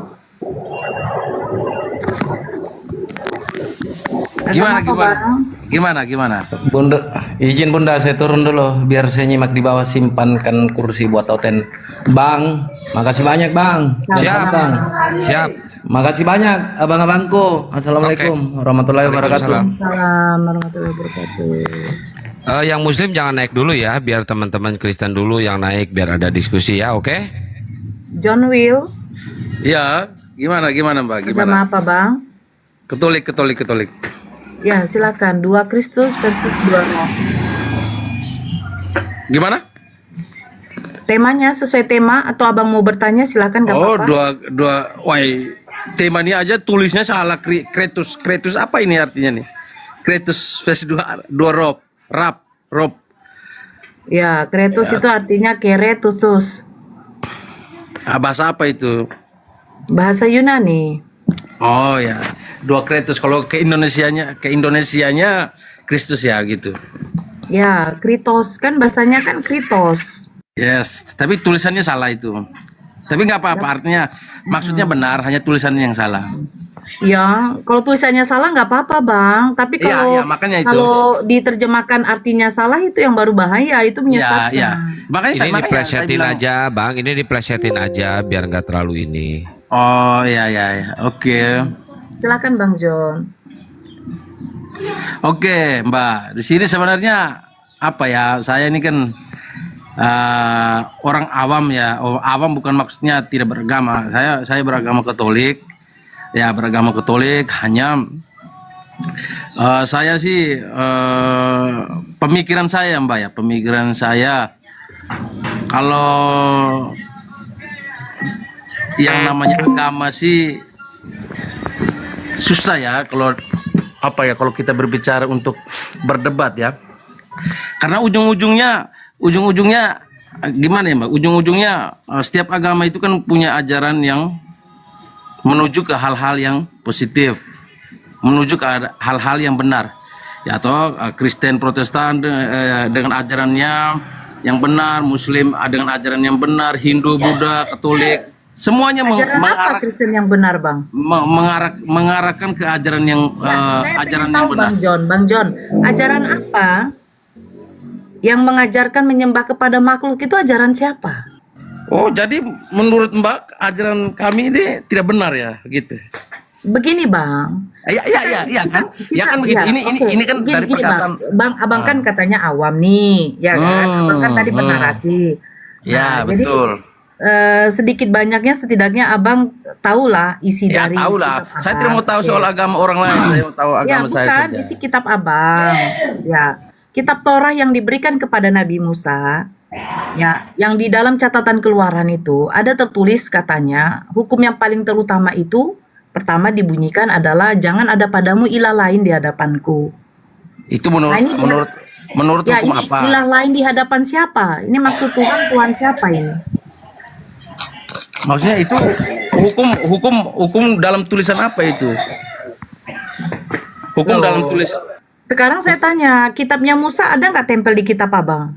Gimana? Bunda, izin Bunda saya turun dulu biar saya nyimak di bawah, simpankan kursi buat Oten. Bang, makasih banyak Bang. Siap. Bang. Siap. Makasih banyak abang-abangku. Assalamualaikum warahmatullahi wabarakatuh. Waalaikumsalam warahmatullahi wabarakatuh. Yang Muslim jangan naik dulu ya, biar teman-teman Kristen dulu yang naik biar ada diskusi ya, oke? John Will. Ya, gimana Mbak? Agama apa Bang? Katolik. Ya, silakan. 2 Kristus versus 2 Roh. Gimana? Temanya sesuai tema atau abang mau bertanya silakan gak apa-apa. dua. Wah, tema ini aja tulisnya salah. Kretus apa ini artinya nih? Kretus versi 2 Rob. Rob. Ya, Kretus itu artinya keretusus. Bahasa apa itu? Bahasa Yunani. Oh ya, 2 Kretus. Kalau ke Indonesianya Kristus ya gitu. Ya, Kritos kan bahasanya kan Kritos. Yes, tapi tulisannya salah itu. Tapi nggak apa-apa, artinya maksudnya benar, hanya tulisannya yang salah. Ya, kalau tulisannya salah nggak apa-apa Bang. Tapi kalau makanya itu. kalau diterjemahkan artinya salah itu yang baru bahaya, itu menyesatkan. Ya. Ini diplesetin aja Bang, ini diplesetin aja biar nggak terlalu ini. Oh ya, oke. Silakan Bang John. Oke Mbak, di sini sebenarnya apa ya? Saya ini kan orang awam ya. Awam bukan maksudnya tidak beragama. Saya beragama Katolik. Ya, beragama Katolik, hanya saya sih pemikiran saya Mbak ya, pemikiran saya kalau yang namanya agama sih susah ya kalau kalau kita berbicara untuk berdebat ya, karena ujung-ujungnya gimana ya Mbak, ujung-ujungnya setiap agama itu kan punya ajaran yang menuju ke hal-hal yang positif, menuju ke hal-hal yang benar ya, atau Kristen Protestan dengan ajarannya yang benar, Muslim dengan ajaran yang benar, Hindu, Buddha, Katolik, semuanya mengarah Kristen yang benar Bang, mengarahkan ke ajaran yang ajaran yang benar. Bang John, ajaran apa yang mengajarkan menyembah kepada makhluk itu ajaran siapa? Oh, jadi menurut Mbak ajaran kami ini tidak benar ya, gitu. Begini Bang. Iya kan? Begitu. Ini kan begini, dari perkataan Bang, Abang kan katanya awam nih, ya kan? Abang kan tadi bernarasi. Ya, betul. Jadi, sedikit banyaknya setidaknya Abang tahulah isi dari tahulah. Saya tidak mau tahu soal agama orang lain, saya mau tahu agama saya saja. Bukan isi kitab Abang. Ya. Kitab Torah yang diberikan kepada Nabi Musa Ya, yang di dalam catatan keluaran itu ada tertulis katanya hukum yang paling terutama itu pertama dibunyikan adalah jangan ada padamu ilah lain di hadapanku. Itu menurut Nah, ini menurut ya hukum ini apa? ilah lain di hadapan siapa? Ini maksud Tuhan siapa ini? Maksudnya itu hukum dalam tulisan apa itu? Hukum dalam tulis. Sekarang saya tanya, kitabnya Musa ada nggak tempel di kitab abang?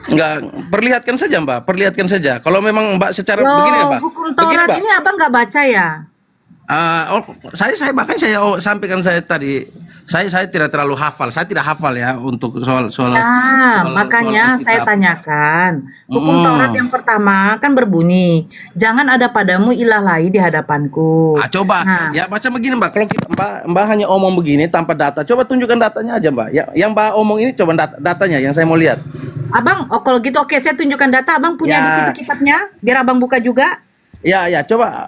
Enggak, perlihatkan saja Mbak, perlihatkan saja. Kalau memang Mbak secara begini ya Mbak. Hukum Begini Taurat Mbak. ini abang nggak baca ya? Saya bahkan saya sampaikan saya tadi, saya tidak terlalu hafal, saya tidak hafal ya untuk soal Makanya soal saya kitab. tanyakan. Hukum Taurat yang pertama kan berbunyi, jangan ada padamu ilah lain di hadapanku. Coba Nah. ya macam begini Mbak, kalau kita Mbak hanya omong begini tanpa data, coba tunjukkan datanya aja Mbak. Yang Mbak omong ini coba datanya yang saya mau lihat. Abang, kalau gitu oke, saya tunjukkan data. Abang punya Ya. di situ kitabnya, biar abang buka juga. Ya coba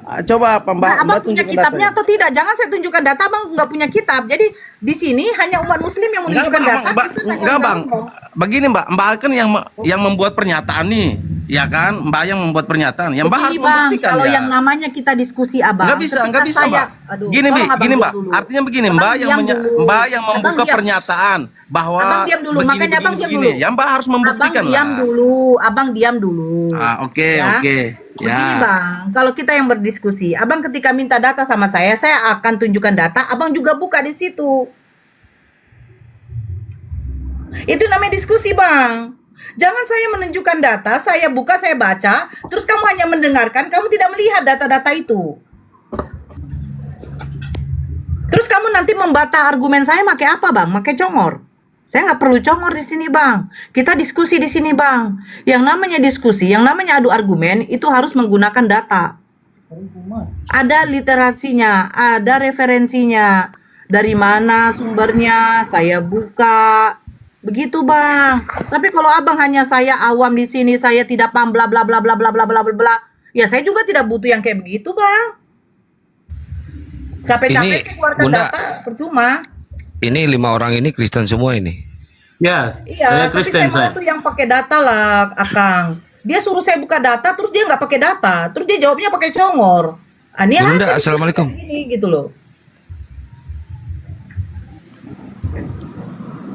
apa Mbak, Nah, abang Mbak punya tunjukkan kitabnya datanya. atau tidak? Jangan saya tunjukkan data, abang nggak punya kitab. Jadi di sini hanya umat Muslim yang menunjukkan data. Enggak Bang. Begini Mbak kan yang membuat pernyataan nih, ya kan? Mbak yang membuat pernyataan. Yang Mbak harus Begini, Bang, membuktikan kalau ya. yang namanya kita diskusi abang. Nggak bisa Mbak. Gini Mbak. Artinya begini, Mbak yang membuka pernyataan bahwa Abang diam dulu, makanya abang diam dulu. Yang Mbak harus membuktikan Abang diam lah. dulu, abang diam dulu. Oke. Begini Ya. Bang, kalau kita yang berdiskusi, abang ketika minta data sama saya akan tunjukkan data, abang juga buka di situ. Itu namanya diskusi Bang. Jangan saya menunjukkan data, saya buka, saya baca, terus kamu hanya mendengarkan, kamu tidak melihat data-data itu. Terus kamu nanti membantah argumen saya pakai apa Bang? Pakai congor. Saya nggak perlu congor di sini Bang. Kita diskusi di sini Bang. Yang namanya diskusi, yang namanya adu argumen itu harus menggunakan data. Ada literasinya, ada referensinya. Dari mana sumbernya, saya buka. Begitu Bang. Tapi kalau abang hanya saya awam di sini, saya tidak paham bla bla bla bla bla bla bla bla. Ya saya juga tidak butuh yang kayak begitu Bang. Capek-capek sih keluarkan Bunda, data, percuma. Ini 5 orang ini Kristen semua ini. Ya, Iya, tapi saya mau tuh yang pakai data lah, Akang. Dia suruh saya buka data, terus dia nggak pakai data, terus dia jawabnya pakai congor. Ini Bunda, aja assalamualaikum. ini gitu loh.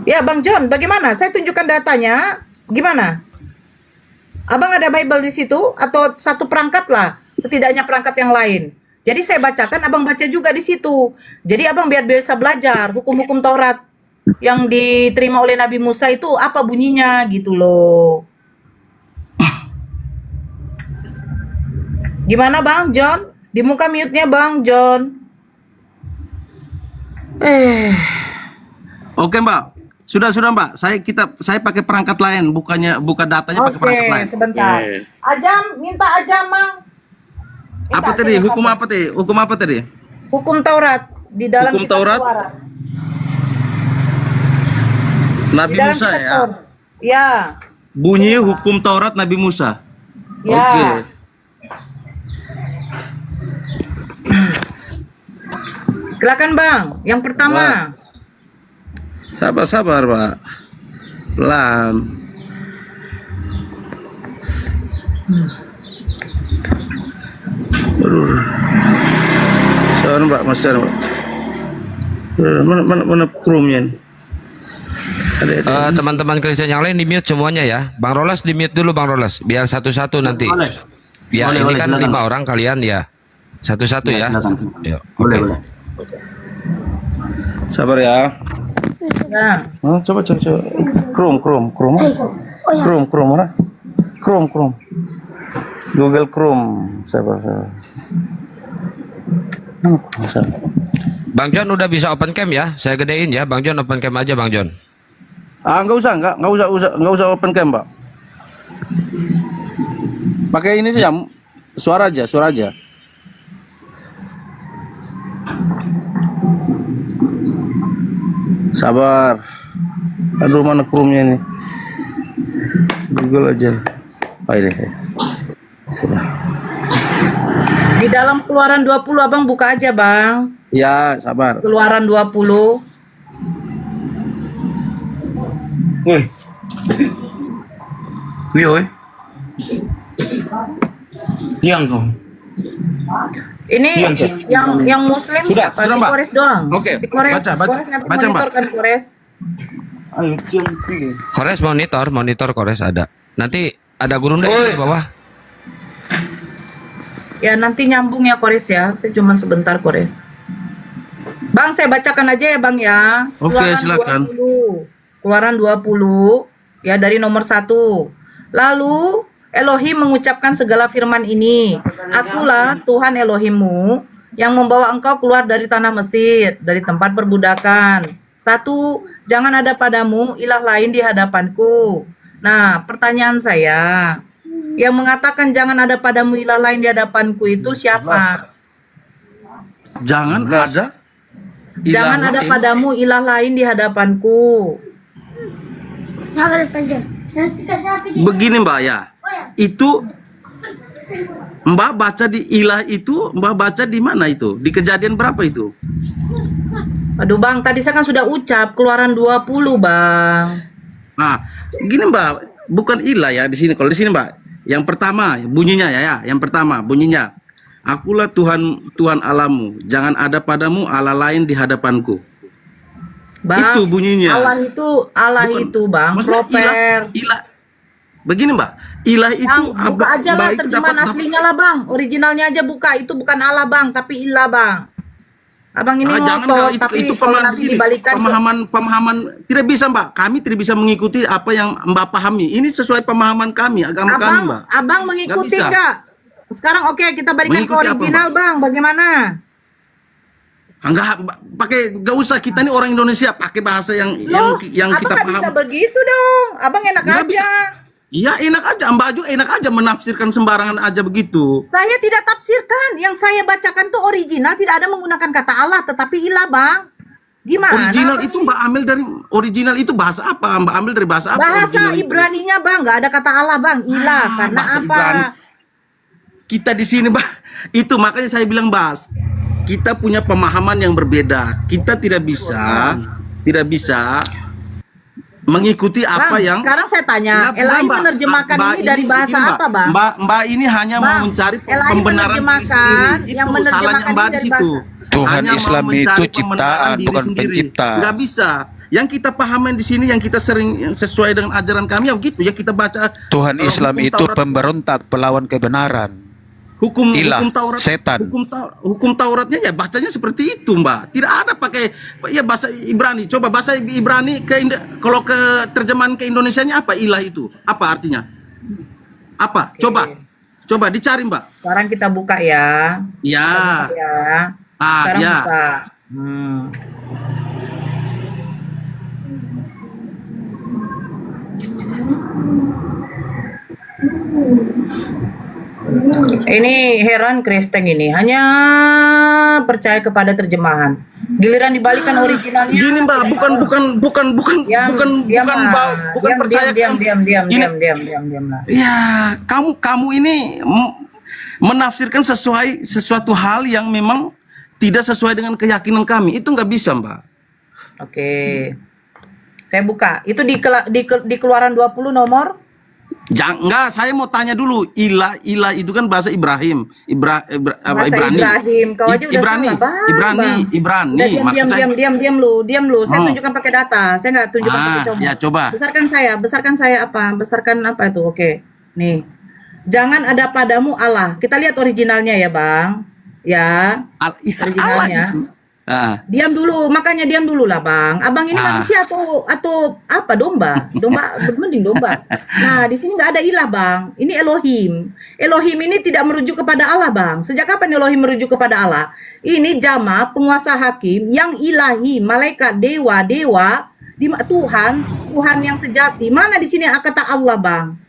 Ya, Bang John, bagaimana? Saya tunjukkan datanya. Gimana? Abang ada Bible di situ atau satu perangkat lah, setidaknya perangkat yang lain. Jadi saya bacakan, abang baca juga di situ. Jadi abang biar bisa belajar hukum-hukum Taurat yang diterima oleh Nabi Musa itu apa bunyinya gitu loh. Gimana Bang John? Di muka mute-nya Bang John. Oke Mbak. Sudah Mbak. Saya pakai perangkat lain, buka datanya pakai perangkat lain. Sebentar. Ajam, minta Ajam, Mang. Apa tadi? Hukum apa tadi? Hukum Taurat di dalam Hukum kitab Taurat? Keluaran. Nabi Di dalam Musa kitab ya. Taurat. Ya. Bunyi hukum Taurat Nabi Musa. Ya. Oke. Silakan Bang, yang pertama. Sabar Pak. Pelan. Sabar Mbak, Mas Mbak. Mana Chrome-nya nih? Teman-teman Kristen yang lain di mute semuanya ya. Bang Rolas di mute dulu Bang Rolas, biar satu-satu nanti. Ya, Boleh, ini boleh, kan silakan. 5 orang kalian ya. Satu-satu ya. Silakan. Ya, Boleh, oke. boleh. Sabar ya. Ya. Coba. Chrome mana? Chrome. Google Chrome. Sabar. Bang John udah bisa open cam ya? Saya gedein ya. Bang John open cam aja Bang John. Nggak usah open cam, Mbak. Pakai ini saja, suara aja. Sabar. Aduh, mana Chrome-nya ini? Google aja. Ini. Sudah. Di dalam Keluaran 20 Abang buka aja Bang. Ya, sabar. Keluaran 20. Wih. Leo, yang kau. Ini yang Muslim Sudah, siapa? sudah, Si Mbak. Kores doang. Oke, Si Kores, baca, Kores nanti baca, Mbak. monitorkan Kores. Kores monitor Kores ada. Nanti ada guru di bawah. Ya nanti nyambung ya Kores ya. Saya cuma sebentar Kores. Bang, saya bacakan aja ya Bang ya. Oke, Keluaran silakan. 20. Keluaran 20 ya dari nomor 1. Lalu Elohim mengucapkan segala firman ini. Akulah Tuhan Elohimmu yang membawa engkau keluar dari tanah Mesir, dari tempat perbudakan. 1. Jangan ada padamu ilah lain di hadapanku. Nah, pertanyaan saya, yang mengatakan jangan ada padamu ilah lain di hadapanku itu siapa? Jangan ada. Jangan ada padamu ilah lain di hadapanku. Begini Mbak ya, itu Mbak baca di ilah itu, Mbak baca di mana itu? Di Kejadian berapa itu? Aduh Bang, tadi saya kan sudah ucap Keluaran 20 Bang. Nah, gini Mbak, bukan ilah ya di sini. Kalau di sini Mbak, yang pertama bunyinya ya, yang pertama bunyinya, akulah Tuhan Allahmu, jangan ada padamu Allah lain di hadapanku. Bang, itu bunyinya. Allah itu Bang, proper. Ilah. Begini Mbak, ilah itu Bang, buka aja lah terjemahan aslinya lah Bang. Originalnya aja buka, itu bukan Allah Bang, tapi ilah Bang. Abang ini ngotot, tapi kalau nanti dibalikan pemahaman tidak bisa Mbak. Kami tidak bisa mengikuti apa yang Mbak pahami. Ini sesuai pemahaman kami, agama kami Mbak. Abang mengikuti enggak? Sekarang oke, kita balikan ke original Bang, bagaimana? Enggak pakai, enggak usah, kita ini orang Indonesia, pakai bahasa yang kita paham. Abang bisa begitu dong. Abang enak Nggak aja. bisa. Iya enak aja, Mbak juga enak aja menafsirkan sembarangan aja begitu. Saya tidak tafsirkan. Yang saya bacakan tuh original, tidak ada menggunakan kata Allah, tetapi ilah Bang. Gimana? Original itu Mbak ambil dari original itu bahasa apa? Mbak ambil dari bahasa apa? Bahasa Ibraninya Bang, nggak ada kata Allah Bang. Ilah karena bahasa apa? Ibrani. Kita di sini Mbak, itu makanya saya bilang Bas, kita punya pemahaman yang berbeda. Kita tidak bisa mengikuti apa Bang, yang sekarang saya tanya, Elohim menerjemahkan ini dari bahasa apa Bang? Mbak ini hanya mau mencari Elohim pembenaran diri sendiri. yang Itu salahnya Mbak di situ. Tuhan Hanya mau Islam itu mencari ciptaan, pembenaran diri bukan sendiri. pencipta. Nggak bisa. Yang kita pahamin di sini, yang kita sering sesuai dengan ajaran kami, ya begitu. Ya kita baca. Tuhan Islam hukum itu Taurat, pemberontak, pelawan kebenaran. Ilah, hukum Taurat, setan. hukum Tauratnya ya bacanya seperti itu Mbak. Tidak ada pakai ya bahasa Ibrani. Coba bahasa Ibrani kalau ke terjemahan ke Indonesianya apa ilah itu? Apa artinya? Apa? Oke. Coba dicari Mbak. Sekarang kita buka ya. Ya. Kita buka ya. Sekarang ya. buka. Ini heran Kristen ini hanya percaya kepada terjemahan. Giliran dibalikan originalnya. Gini Mbak, bukan percaya. Diam. Ya, kamu ini menafsirkan sesuatu hal yang memang tidak sesuai dengan keyakinan kami. Itu nggak bisa Mbak. Oke. Saya buka. Itu di Keluaran 20 nomor. Enggak, saya mau tanya dulu. Ilah itu kan bahasa Ibrani. Ibrahim. Kau aja udah salah, Bang. Ibrani. Diam lu. Saya tunjukkan pakai data. Saya nggak tunjukkan pakai coba. Ya, coba. Besarkan saya apa? Besarkan apa itu? Oke. Nih. Jangan ada padamu Allah. Kita lihat originalnya ya, Bang. Ya. Originalnya. Diam dulu, makanya diam dulu lah Bang. Abang ini manusia atau apa domba? Mending domba. Nah di sini nggak ada ilah Bang. Ini Elohim. Elohim ini tidak merujuk kepada Allah Bang. Sejak kapan Elohim merujuk kepada Allah? Ini jama penguasa hakim yang ilahi, malaikat, dewa, Tuhan yang sejati. Mana di sini kata Allah Bang?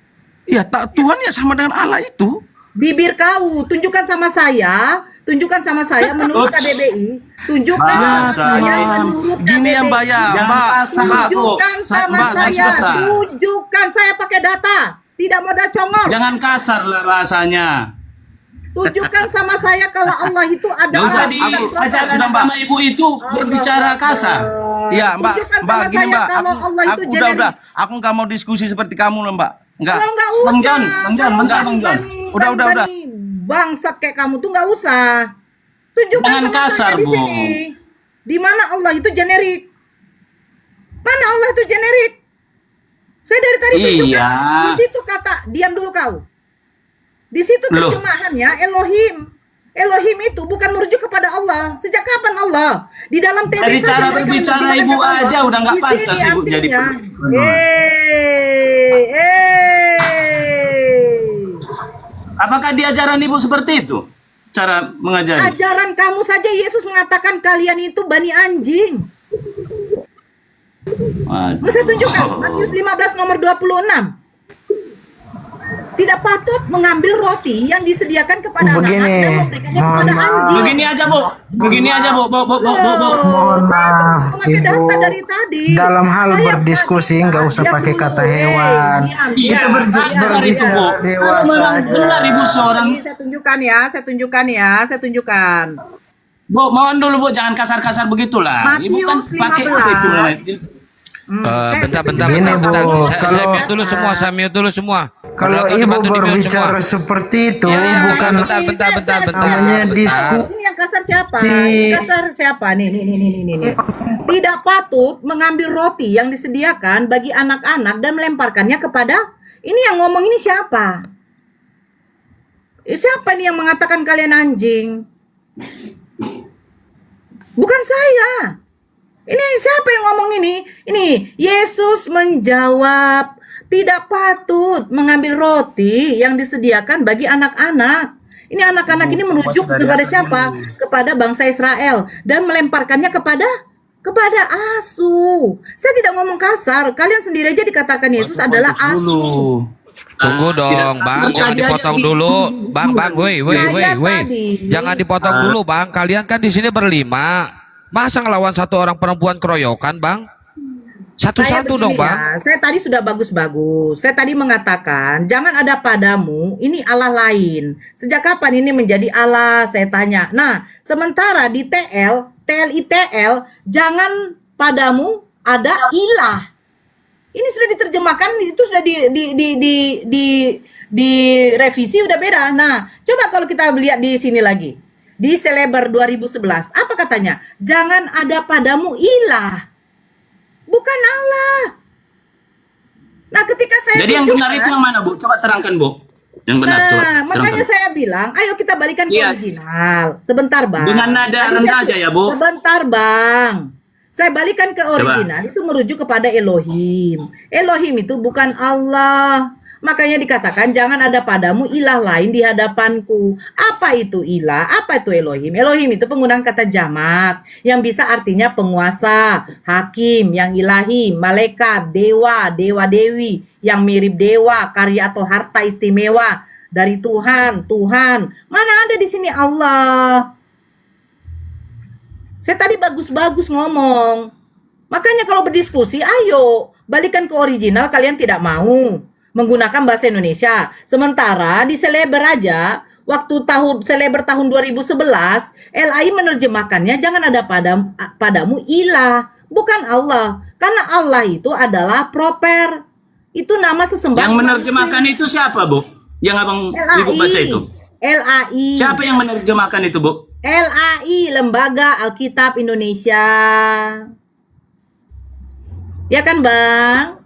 Ya Tuhan ya sama dengan Allah itu. Bibir kau, tunjukkan sama saya menurut KBBI. Tunjukkan sama saya menurut KBBI. Gini yang bayar, Mbak. Tunjukkan sama saya. Tunjukkan saya pakai data. Tidak modal congor. Jangan kasar lah bahasanya. Tunjukkan sama saya kalau Allah itu ada. Gak usah diajarkan sama ibu itu berbicara kasar. Iya Mbak, Tunjukkan sama gini saya Mbak. kalau Allah itu Udah. Aku nggak mau diskusi seperti kamu loh Mbak. Enggak. Kalau nggak usah. Bang John, Kalau bentar, Bang John. Udah. Bangsat kayak kamu tuh nggak usah. Tunjukkan Jangan sama kasar, saya di Bu. sini. Di mana Allah itu generik? Mana Allah itu generik? Saya dari tadi tunjukkan. Iya. Di situ kata, diam dulu kau. Di situ Loh. terjemahannya Elohim. Elohim itu bukan merujuk kepada Allah. Sejak kapan Allah? Di dalam TB Dari saja cara mereka berbicara menerjemahkan Ibu kata Allah. aja udah nggak Di sini pantas Ibu jadi artinya, Apakah di ajaran Ibu seperti itu? Cara mengajari? ajaran kamu saja Yesus mengatakan kalian itu bani anjing. Waduh. Mau saya tunjukkan Matius 15 nomor 26. Tidak patut mengambil roti yang disediakan kepada Begini, anak-anak dan memberikannya mohon kepada maaf. anjing. Begini aja, Bu. Begini aja, Bu. Mohon maaf, Memakai Ibu. data dari tadi. Dalam hal Saya berdiskusi nggak usah diam pakai dulu. kata hewan. Iya, berbicara itu, Bu. Dewasa Kalau memang aja. benar Ibu seorang. Ini saya tunjukkan. Bu, mohon dulu, Bu. Jangan kasar-kasar begitulah. Ibu kan Matius pakai apa itu? 15. Bentar. Begini, Bu, Saya kalau- mute dulu semua. Kalau Moderator Ibu dibantu di-mute berbicara semua. seperti itu, Iya, bukan bentar. namanya diskusi. Ini yang kasar siapa? Yang kasar siapa? Nih. Tidak patut mengambil roti yang disediakan bagi anak-anak dan melemparkannya kepada. Ini yang ngomong ini siapa? Siapa nih yang mengatakan kalian anjing? Bukan saya. Ini siapa yang ngomong ini? Ini Yesus menjawab, tidak patut mengambil roti yang disediakan bagi anak-anak. Ini anak-anak ini merujuk kepada siapa? Kepada bangsa Israel dan melemparkannya kepada asu. Saya tidak ngomong kasar. Kalian sendiri aja dikatakan Yesus adalah asu. Tunggu dong, Bang. Jangan dipotong dulu. Bang, woi. Tadi. Jangan dipotong dulu, Bang. Kalian kan di sini berlima. Masa ngelawan satu orang perempuan keroyokan, Bang? Satu-satu dong, Bang. Ya, saya tadi sudah bagus-bagus. Saya tadi mengatakan, jangan ada padamu, ini Allah lain. Sejak kapan ini menjadi Allah? Saya tanya. Nah, sementara di TLITL, jangan padamu ada ilah. Ini sudah diterjemahkan, itu sudah di revisi udah beda. Nah, coba kalau kita lihat di sini lagi. Di Selebar 2011, apa katanya? Jangan ada padamu ilah. Bukan Allah. Nah, ketika saya Jadi yang benar itu yang mana, Bu? Coba terangkan, Bu. Yang benar, coba Nah, makanya terangkan. saya bilang, ayo kita balikan ke Iya. original. Sebentar, Bang. Dengan nada Tadi rendah saya- aja ya, Bu. Sebentar, Bang. Saya balikan ke original, itu merujuk kepada Elohim. Elohim itu bukan Allah. Makanya dikatakan jangan ada padamu ilah lain di hadapanku. Apa itu ilah? Apa itu Elohim? Elohim itu penggunaan kata jamak yang bisa artinya penguasa, hakim, yang ilahi, malaikat, dewa, dewa-dewi, yang mirip dewa, karya atau harta istimewa dari Tuhan. Mana ada di sini Allah? Saya tadi bagus-bagus ngomong. Makanya kalau berdiskusi, ayo balikan ke original. Kalian tidak mau menggunakan bahasa Indonesia. Sementara di Seleber aja, waktu Seleber tahun 2011, LAI menerjemahkannya jangan ada padamu ilah, bukan Allah. Karena Allah itu adalah proper. Itu nama sesembahan. Yang menerjemahkan itu siapa, Bu? Yang Abang Ibu baca itu? LAI. Siapa yang menerjemahkan itu, Bu? LAI, Lembaga Alkitab Indonesia. Ya kan, Bang?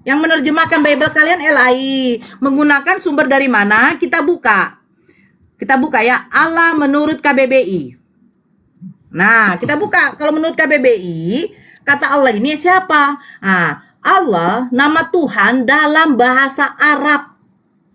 Yang menerjemahkan Bible kalian LAI. Menggunakan sumber dari mana? Kita buka. Kita buka ya. Allah menurut KBBI. Nah, kita buka. Kalau menurut KBBI, kata Allah ini siapa? Nah, Allah, nama Tuhan dalam bahasa Arab.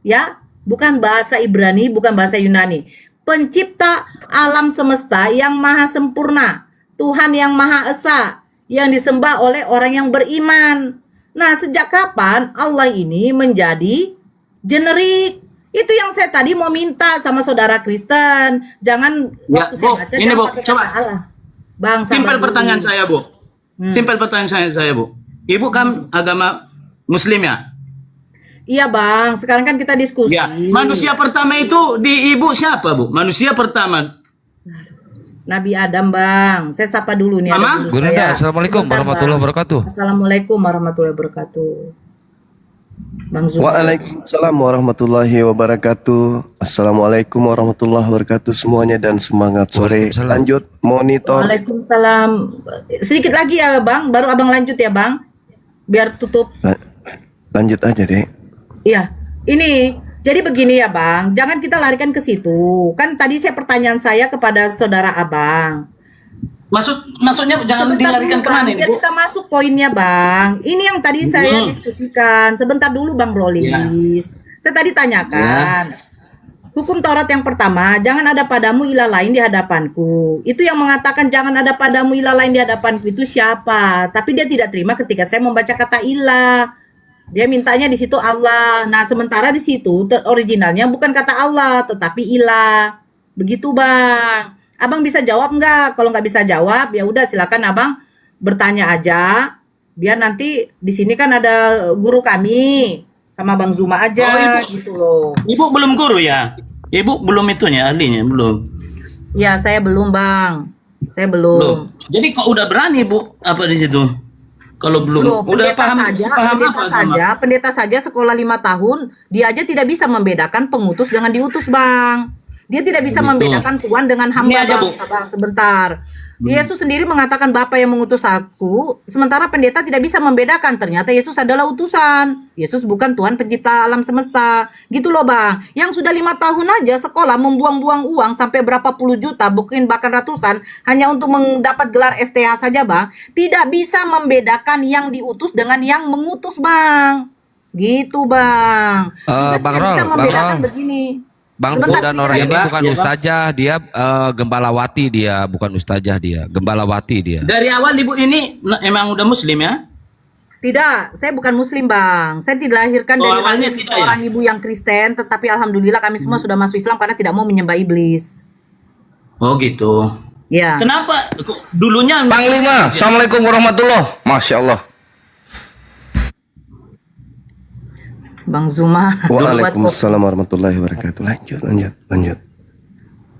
Ya, bukan bahasa Ibrani, bukan bahasa Yunani. Pencipta alam semesta yang maha sempurna. Tuhan yang maha esa. Yang disembah oleh orang yang beriman. Nah, sejak kapan Allah ini menjadi generik? Itu yang saya tadi mau minta sama saudara Kristen. Jangan Ya, waktu Bu, saya baca, ini, jangan Bu, pakai coba. kata Allah. Bang, sabar Simpel dulu. pertanyaan saya, Bu. Simpel pertanyaan saya, Bu. Ibu kan agama Muslim ya? Iya, Bang. Sekarang kan kita diskusi. Ya. Manusia pertama itu di Ibu siapa, Bu? Manusia pertama. Nabi Adam, Bang. Saya sapa dulu nih. Mama? ada guru Gurunda, saya. Assalamualaikum Sebentar, warahmatullahi Bang. wabarakatuh. Assalamualaikum warahmatullahi wabarakatuh. Bang Zuma. Waalaikumsalam warahmatullahi wabarakatuh. Assalamualaikum warahmatullahi wabarakatuh semuanya dan semangat sore. Lanjut monitor. Waalaikumsalam. Sedikit lagi ya Bang, baru Abang lanjut ya Bang. Biar tutup. Lanjut aja deh. Iya, ini jadi begini ya Bang, jangan kita larikan ke situ. Kan tadi pertanyaan saya kepada saudara Abang. Maksudnya jangan dilarikan kemana Biar Bu? kita masuk poinnya Bang. Ini yang tadi saya diskusikan. Sebentar dulu Bang Brolis. Saya tadi tanyakan. Hukum Taurat yang pertama, jangan ada padamu ilah lain di hadapanku. Itu yang mengatakan jangan ada padamu ilah lain di hadapanku itu siapa? Tapi dia tidak terima ketika saya membaca kata ilah. Dia mintanya di situ Allah. Nah, sementara di situ originalnya bukan kata Allah, tetapi ilah. Begitu Bang. Abang bisa jawab nggak? Kalau nggak bisa jawab, ya udah silakan Abang bertanya aja. Biar nanti di sini kan ada guru kami sama Bang Zuma aja, gitu loh. Ibu belum guru ya? Ibu belum itunya ahlinya belum? Ya saya belum Bang, saya belum. Jadi kok udah berani Bu apa di situ? Kalau belum, Loh, udah pendeta paham saja, sepaham pendeta apa saja, pendeta saja sekolah 5 tahun, dia aja tidak bisa membedakan pengutus dengan diutus Bang. Dia tidak bisa membedakan Tuhan dengan hamba aja, Bu. Bang. Sebentar. Yesus sendiri mengatakan Bapa yang mengutus aku, sementara pendeta tidak bisa membedakan ternyata Yesus adalah utusan. Yesus bukan Tuhan pencipta alam semesta. Gitu loh Bang. Yang sudah 5 tahun aja sekolah membuang-buang uang sampai berapa puluh juta, mungkin bahkan ratusan hanya untuk mendapat gelar STH saja Bang. Tidak bisa membedakan yang diutus dengan yang mengutus Bang. Gitu Bang. Kita Bang tidak Rol, bisa Bang membedakan Rol. begini. Bang Sebentar, dan orang sebentar, ini ya, bukan Bang. ustazah, dia gembalawati dia, bukan ustazah dia, gembalawati dia. Dari awal Ibu ini emang udah muslim ya? Tidak, saya bukan muslim Bang. Saya dilahirkan dari awalnya rahim tidak, seorang ya? ibu yang Kristen, tetapi alhamdulillah kami semua sudah masuk Islam karena tidak mau menyembah iblis. Oh gitu. Ya. Kenapa dulunya Panglima, Assalamualaikum warahmatullahi. Masya Allah. Bang Zuma. Waalaikumsalam warahmatullahi wabarakatuh. Lanjut.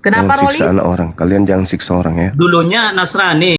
Kenapa Jangan siksa Rolis? anak orang. Kalian jangan siksa orang ya. dulunya Nasrani?